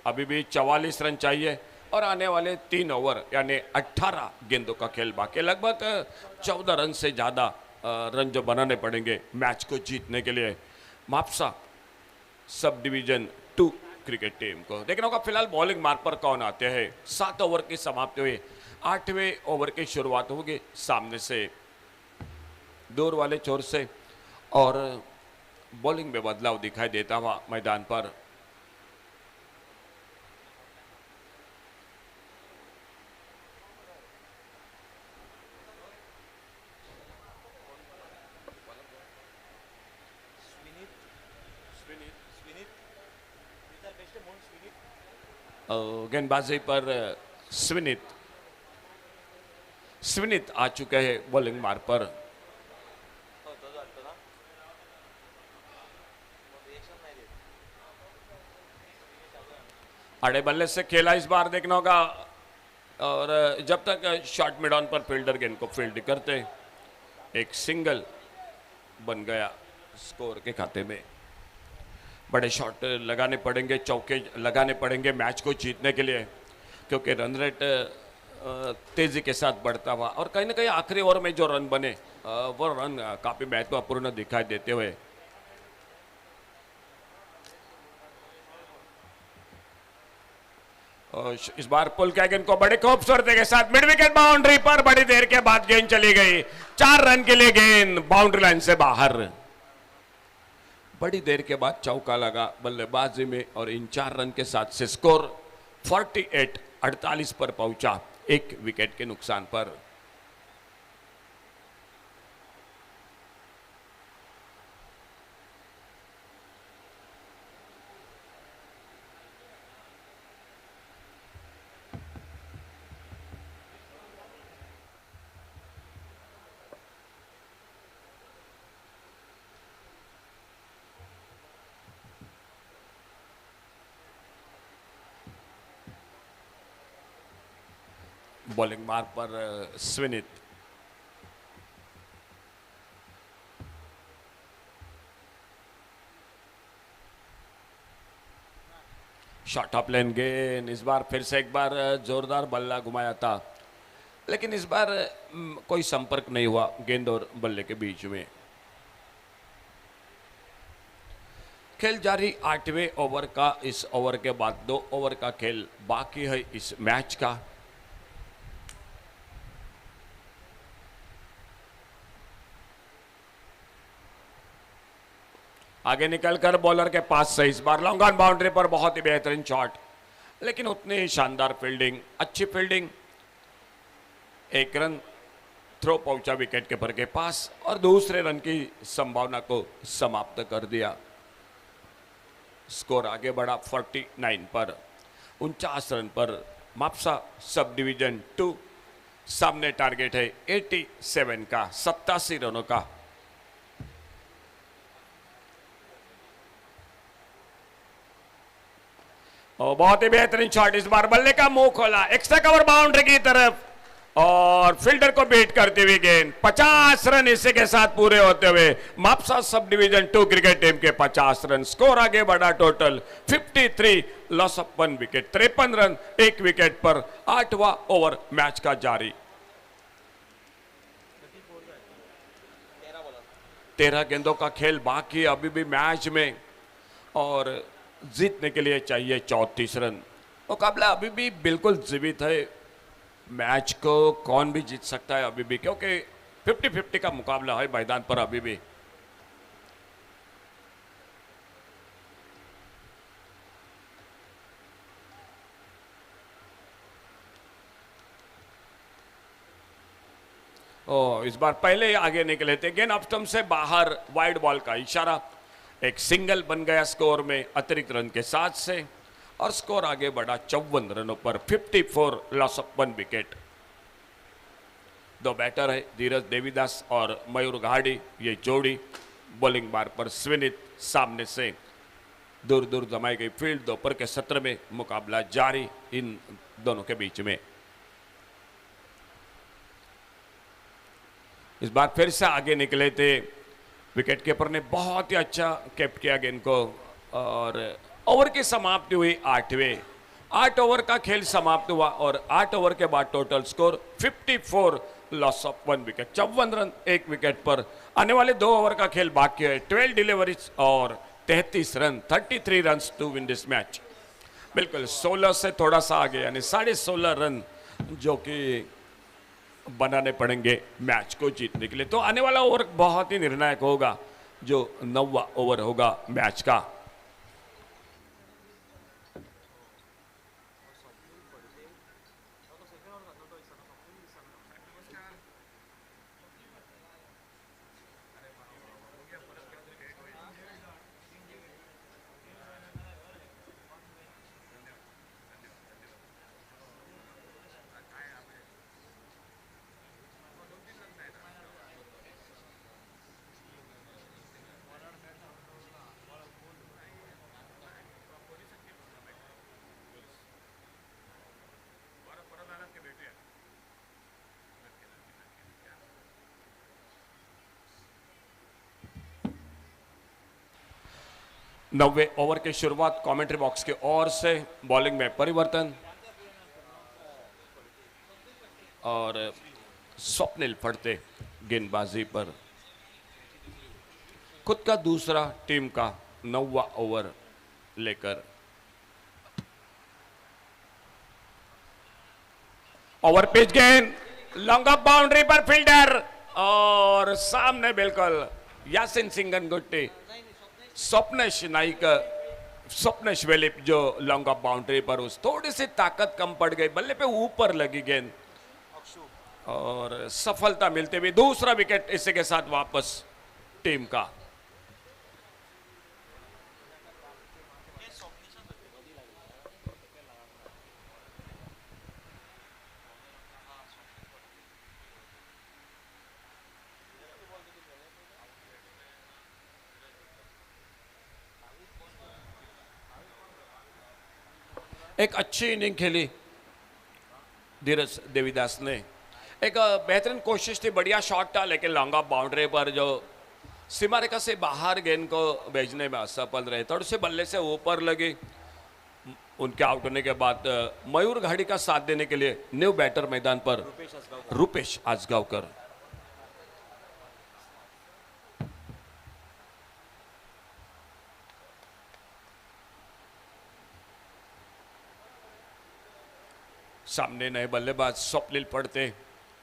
अभी भी 44 रन चाहिए और आने वाले 3 ओवर यानी 18 गेंदों का खेल बाकी। लगभग 14 रन से ज्यादा रन जो बनाने पड़ेंगे मैच को जीतने के लिए Mapusa sub division 2 cricket team को। देखना होगा फिलहाल बॉलिंग मार्ग पर कौन आते हैं। 7 ओवर की समाप्ति हुई, 8वें ओवर की शुरुआत होगी सामने से दूर वाले छोर से और बॉलिंग में बदलाव दिखाई देता हुआ मैदान पर। गेंदबाजी पर स्विनित स्विनित आ चुके हैं बॉलिंग मार पर। आड़े बल्ले से खेला इस बार देखना होगा, और जब तक शॉर्ट मिड ऑन पर फील्डर गेंद को फील्ड करते, एक सिंगल बन गया स्कोर के खाते में। बड़े शॉट लगाने पड़ेंगे, चौके लगाने पड़ेंगे मैच को जीतने के लिए, क्योंकि रन रेट तेजी के साथ बढ़ता हुआ और कहीं ना कहीं आखिरी ओवर में जो रन बने वो रन काफी महत्वपूर्ण दिखाई देते हुए। और इस बार पुल के गेंद को बड़ी खूबसूरती के साथ मिड विकेट बाउंड्री पर बड़ी देर के बाद गेंद चली गई। 4 रन के लिए गेंद बाउंड्री लाइन से बाहर। बड़ी देर के बाद चौका लगा बल्लेबाजी में और इन 4 रन के साथ से स्कोर 48 पर पहुंचा, 1 विकेट के नुकसान पर। बॉलिंग मार पर स्विनित, शॉट ऑफ लेन गेंद। इस बार फिर से एक बार जोरदार बल्ला घुमाया था, लेकिन इस बार कोई संपर्क नहीं हुआ गेंद और बल्ले के बीच में। खेल जारी 8वें ओवर का। इस ओवर के बाद 2 ओवर का खेल बाकी है इस मैच का। आगे निकलकर बॉलर के पास से इस बार लॉन्ग ऑन बाउंड्री पर बहुत ही बेहतरीन शॉट, लेकिन उतनी ही शानदार फील्डिंग, अच्छी फील्डिंग। 1 रन थ्रो पहुंचा विकेट कीपर के पास और दूसरे रन की संभावना को समाप्त कर दिया। स्कोर आगे बढ़ा 49 पर। 49 रन पर मापसा सब डिवीजन 2 सामने टारगेट है 87 का, 87 रनों का। और बहुत ही बेहतरीन शॉट, इस बार बल्ले का मुंह खोला एक्स्ट्रा कवर बाउंड्री की तरफ और फील्डर को बीट करते हुए गेंद। 50 रन इसी के साथ पूरे होते हुए Mapusa sub division 2 cricket team के 50 रन। स्कोर आगे बढ़ा total 53, loss of 1 wicket, 53 run 1 wicket पर। 8वां ओवर मैच का जारी। 13 गेंदों का खेल बाकी अभी भी मैच में और जीतने के लिए चाहिए 34 रन। मुकाबला अभी भी बिल्कुल जीवित है, मैच को कौन भी जीत सकता है अभी भी, क्योंकि 50-50 का मुकाबला है मैदान पर अभी भी। इस बार पहले ही आगे निकले थे, गेंद ऑफ स्टंप से बाहर, वाइड बॉल का इशारा। एक सिंगल बन गया स्कोर में अतिरिक्त रन के साथ से और स्कोर आगे बढ़ा 54 रनों पर। 54, लॉस ऑफ 1 विकेट। 2 बैटर है धीरज देवीदास और मयूर घाड़ी, ये जोड़ी। बॉलिंग बार पर स्विनित, सामने से दूर दूर जमाई गई फील्ड। दोपहर के सत्र में मुकाबला जारी इन दोनों के बीच में। इस बार फिर से आगे निकले थे, विकेट कीपर ने बहुत ही अच्छा कैप्ट किया गेंद को और ओवर की समाप्ति हुई 8वें। 8 ओवर का खेल समाप्त हुआ और 8 ओवर के बाद total score 54, loss of 1 wicket, 54 run 1 wicket पर। आने वाले 2 ओवर का खेल बाकी है। 12 डिलीवरीज और 33 run, 33 run to win this match. बिल्कुल 16 से थोड़ा सा आगे, यानी 16.5 रन जो कि बनाने पड़ेंगे मैच को जीतने के लिए। तो आने वाला ओवर बहुत ही निर्णायक होगा, जो 9वां ओवर होगा मैच का। 90 ओवर की शुरुआत कमेंट्री बॉक्स की ओर से। बॉलिंग में परिवर्तन और स्वप्निल फड़ते गेंदबाजी पर। खुद का दूसरा, टीम का 9वां ओवर लेकर। ओवर पिच गेंद, लॉन्ग ऑफ बाउंड्री पर फील्डर और सामने बिल्कुल यासिन सिंगनगुट्टी, स्वप्नेश नाइक, स्वप्नेश वेलिप जो लॉन्ग ऑफ बाउंड्री पर, उस थोड़ी सी ताकत कम पड़ गई, बल्ले पे ऊपर लगी गेंद और सफलता मिलते हुए दूसरा विकेट इसी के साथ वापस टीम का। एक अच्छी इनिंग खेली धीरज देवीदास ने। एक बेहतरीन कोशिश थी, बढ़िया शॉट था, लेकिन लॉन्ग ऑफ बाउंड्री पर जो सीमा रेखा से बाहर गेंद को भेजने में असफल रहे, थोड़े से बल्ले से ऊपर लगी। उनके आउट होने के बाद मयूर घाड़ी का साथ देने के लिए न्यू बैटर मैदान पर रूपेश आजगावकर। सामने नए बल्लेबाज स्वप्निल पड़ते।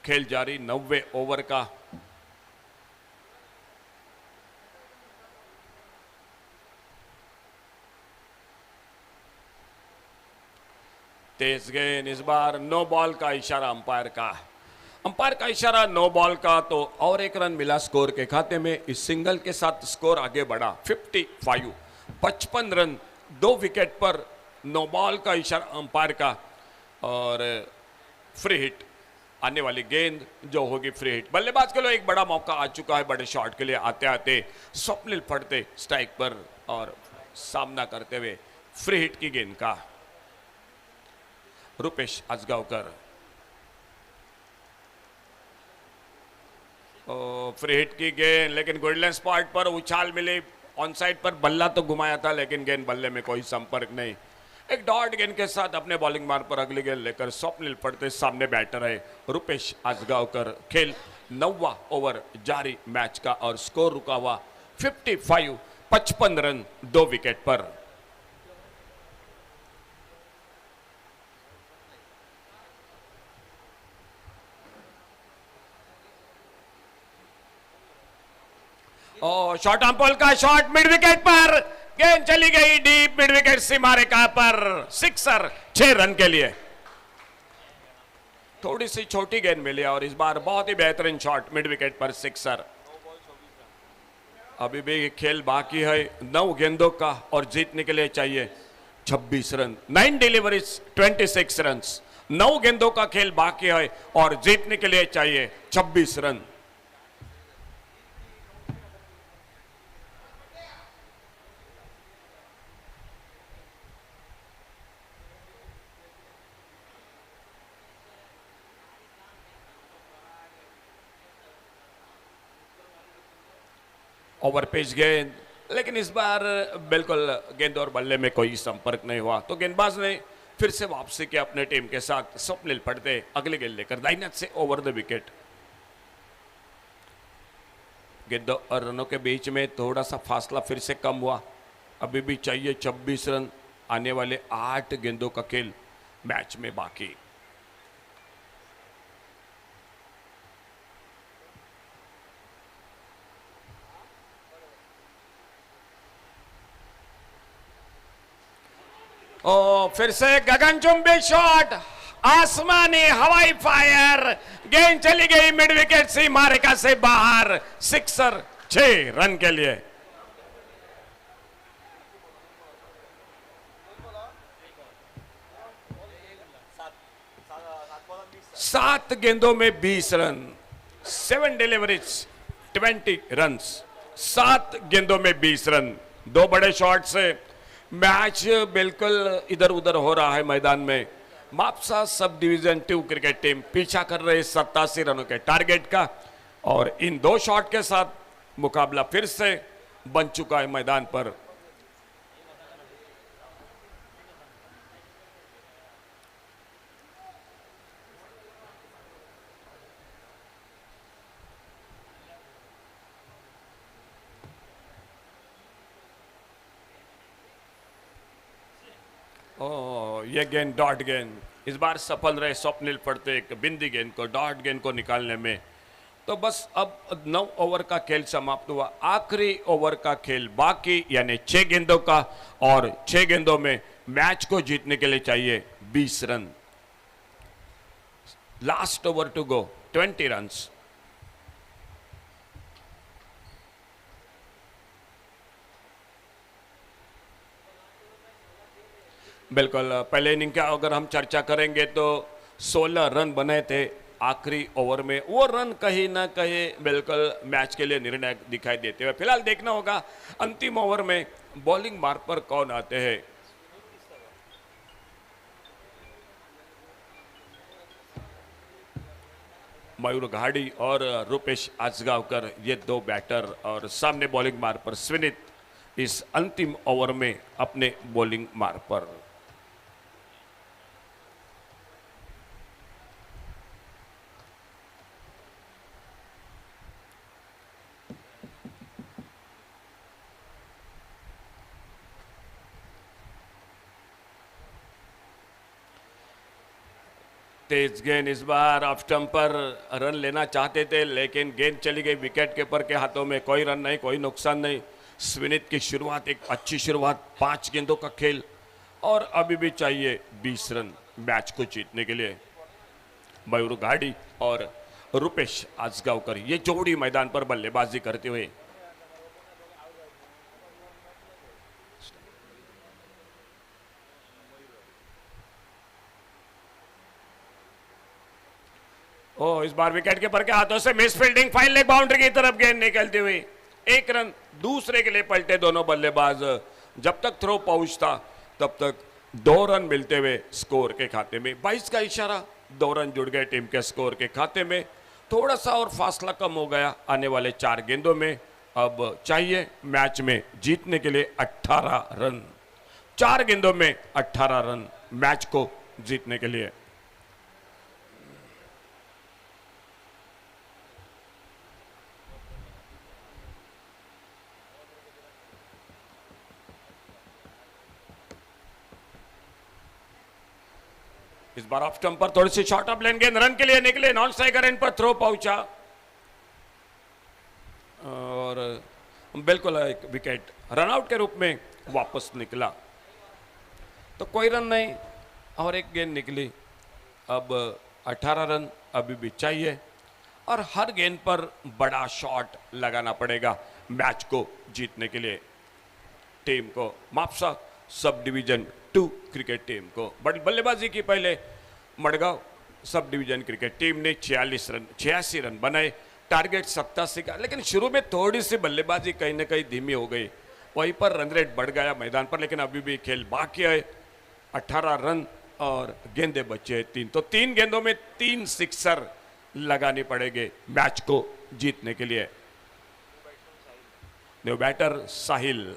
खेल जारी 90 ओवर का। तेज गेंद, इस बार नो बॉल का इशारा अंपायर का। अंपायर का इशारा नो बॉल का, तो और एक रन मिला स्कोर के खाते में। इस सिंगल के साथ स्कोर आगे बढ़ा 55, 55 रन, 2 विकेट पर। नो बॉल का इशारा अंपायर का और फ्री हिट, आने वाली गेंद जो होगी फ्री हिट। बल्लेबाज के लिए एक बड़ा मौका आ चुका है, बड़े शॉट के लिए आते आते स्वप्निल फड़ते स्ट्राइक पर और सामना करते हुए फ्री हिट की गेंद का। रूपेश आजगावकर फ्री हिट की गेंद, लेकिन गोल्डन स्पॉट पर उछाल मिली। ऑन साइड पर बल्ला तो घुमाया था, लेकिन गेंद बल्ले में कोई संपर्क नहीं। एक डॉट गेंद के साथ अपने बॉलिंग मार्ग पर अगली गेंद लेकर स्वप्निल पड़ते सामने बैटर है रूपेश आजगावकर। खेल 9वां ओवर जारी मैच का और स्कोर रुका हुआ 55, 55 रन, 2 विकेट पर। और शॉर्ट ऑन का शॉट मिड विकेट पर, गेंद चली गई डीप मिड विकेट सीमा रेखा पर, सिक्सर 6 रन के लिए। थोड़ी सी छोटी गेंद मिली और इस बार बहुत ही बेहतरीन शॉट मिड विकेट पर, सिक्सर। अभी भी खेल बाकी है 9 गेंदों का और जीतने के लिए चाहिए 26 रन। 9 deliveries 26 run. 9 गेंदों का खेल बाकी है और जीतने के लिए चाहिए 26 रन। ओवर पिच गेंद, लेकिन इस बार बिल्कुल गेंद और बल्ले में कोई संपर्क नहीं हुआ, तो गेंदबाज ने फिर से वापसी की अपने टीम के साथ। स्वप्निल पड़ते अगली गेंद लेकर दाहिने से ओवर द विकेट। गेंदों और रनों के बीच में थोड़ा सा फासला फिर से कम हुआ। अभी भी चाहिए 26 रन। आने वाले 8 गेंदों का खेल मैच में बाकी। फिर से गगनचुंबी शॉट, आसमानी हवाई फायर, गेंद चली गई मिड विकेट सीमा रेखा से बाहर, सिक्सर 6 रन के लिए। सात गेंदों में 20 रन, 7 डिलीवरीज 20 रन। 7 गेंदों में 20 रन, 2 बड़े शॉट से मैच बिल्कुल इधर उधर हो रहा है मैदान में। Mapusa sub division 2 cricket team पीछा कर रहे 87 रनों के टारगेट का और इन 2 शॉट के साथ मुकाबला फिर से बन चुका है मैदान पर। ओ ये गेंद डॉट गेंद, इस बार सफल रहे स्वप्निल फड़तेक बिंदी गेंद को डॉट गेंद को निकालने में। तो बस अब 9 ओवर का खेल समाप्त हुआ, आखिरी ओवर का खेल बाकी, यानी 6 गेंदों का, और 6 गेंदों में मैच को जीतने के लिए चाहिए 20 run. Last over to go, 20 runs. बिल्कुल, पहले इनिंग का अगर हम चर्चा करेंगे तो 16 रन बने थे आखिरी ओवर में। वो रन कहीं ना कहीं बिल्कुल मैच के लिए निर्णायक दिखाई देते हुए। फिलहाल देखना होगा अंतिम ओवर में बॉलिंग मार्ग पर कौन आते हैं। मयूर घाड़ी और रूपेश आजगावकर, ये 2 बैटर, और सामने बॉलिंग मार्ग पर स्विनित इस अंतिम ओवर में अपने बॉलिंग मार्ग पर। तेज गेंद, इस बार ऑफ स्टंप पर रन लेना चाहते थे, लेकिन गेंद चली गई विकेट कीपर के हाथों में। कोई रन नहीं, कोई नुकसान नहीं। स्विनित की शुरुआत, एक अच्छी शुरुआत, 5 गेंदों का खेल, और अभी भी चाहिए 20 रन मैच को जीतने के लिए। मयूर घाड़ी और रूपेश आजगावकर, ये जोड़ी मैदान पर बल्लेबाजी करते हुए। ओ, इस बार विकेट कीपर के हाथों से miss fielding, fine leg boundary की तरफ गेंद निकलती हुई। 1 रन दूसरे के लिए पलटे दोनों बल्लेबाज। जब तक थ्रो पहुंचता तब तक 2 रन मिलते हुए स्कोर के खाते में। 22 का इशारा, 2 रन जुड़ गए टीम के स्कोर के खाते में। थोड़ा सा और फासला कम हो गया आने वाले 4 गेंदों में। अब चाहिए मैच में जीतने के लिए 18 रन। 4 गेंदों में 18 रन मैच को जीतने के लिए। इस बार ऑफ स्टंप पर थोड़ी सी शॉर्ट ऑफ लेन गेंद, रन के लिए निकले, नॉन स्ट्राइकर एंड पर थ्रो पहुंचा, और बिल्कुल एक विकेट रनआउट के रूप में वापस निकला। तो कोई रन नहीं और एक गेंद निकली। अब 18 रन अभी भी चाहिए, और हर गेंद पर बड़ा शॉट लगाना पड़ेगा मैच को जीतने के लिए टीम को। Mapusa sub division 2 cricket team को। बड़ी बल्लेबाजी की पहले मडगांव सब डिवीजन क्रिकेट टीम ने 86 रन बनाए, टारगेट 87 का। लेकिन शुरू में थोड़ी सी बल्लेबाजी कहीं ना कहीं धीमी हो गई, वहीं पर रन रेट बढ़ गया मैदान पर, लेकिन अभी भी खेल बाकी है। 18 रन और गेंदे बचे 3, तो 3 गेंदों में 3 सिक्सर लगाने पड़ेंगे मैच को जीतने के लिए। न्यू बैटर साहिल,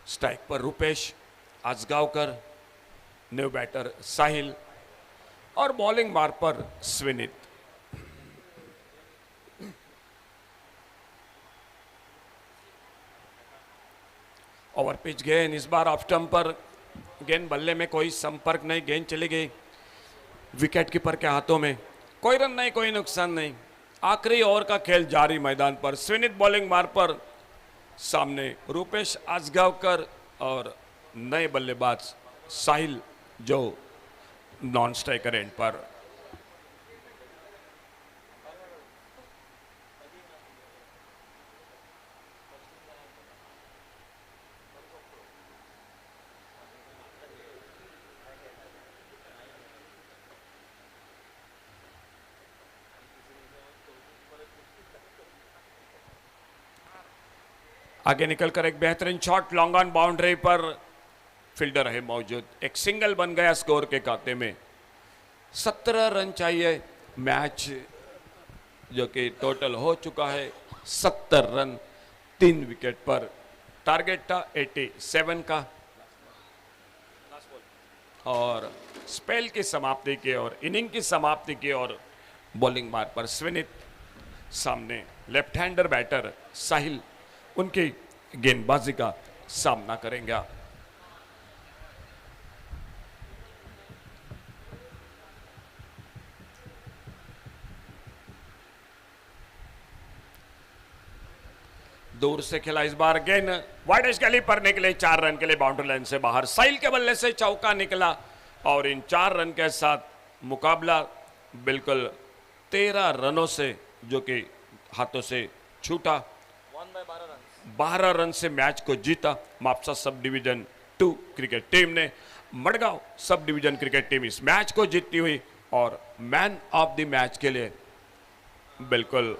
स्ट्राइक पर रूपेश आजगावकर, न्यू बैटर साहिल, और बॉलिंग मार्ग पर स्विनित। ओवर पिच गेंद, इस बार ऑफ स्टंप पर गेंद, बल्ले में कोई संपर्क नहीं, गेंद चली गई विकेट कीपर के हाथों में। कोई रन नहीं, कोई नुकसान नहीं। आखिरी ओवर का खेल जारी मैदान पर। स्विनित बॉलिंग मार्ग पर, सामने रूपेश आजगावकर और नए बल्लेबाज साहिल जो नॉन स्ट्राइकर एंड पर। आगे निकलकर एक बेहतरीन शॉट, लॉन्ग ऑन बाउंड्री पर फील्डर है मौजूद, एक सिंगल बन गया स्कोर के खाते में। 17 रन चाहिए मैच, जो कि टोटल हो चुका है 70 रन 3 विकेट पर। टारगेट था 87 का, और स्पेल की समाप्ति की और इनिंग की समाप्ति की और बॉलिंग मार्ग पर स्विनित, सामने लेफ्ट हैंडर बैटर साहिल उनकी गेंदबाजी का सामना करेंगे। दूर से खेला इस बार गेंद वाइड एज गली पर निकले, 4 रन के लिए बाउंड्री लाइन से बाहर। साहिल के बल्ले से चौका निकला और इन 4 रन के साथ मुकाबला बिल्कुल 13 रनों से जो कि हाथों से छूटा। 12 रन से मैच को जीता Mapusa sub division 2 cricket team ने। मडगांव सब डिवीजन क्रिकेट टीम इस मैच को जीतती हुई और मैन ऑफ द मैच के लिए बिल्कुल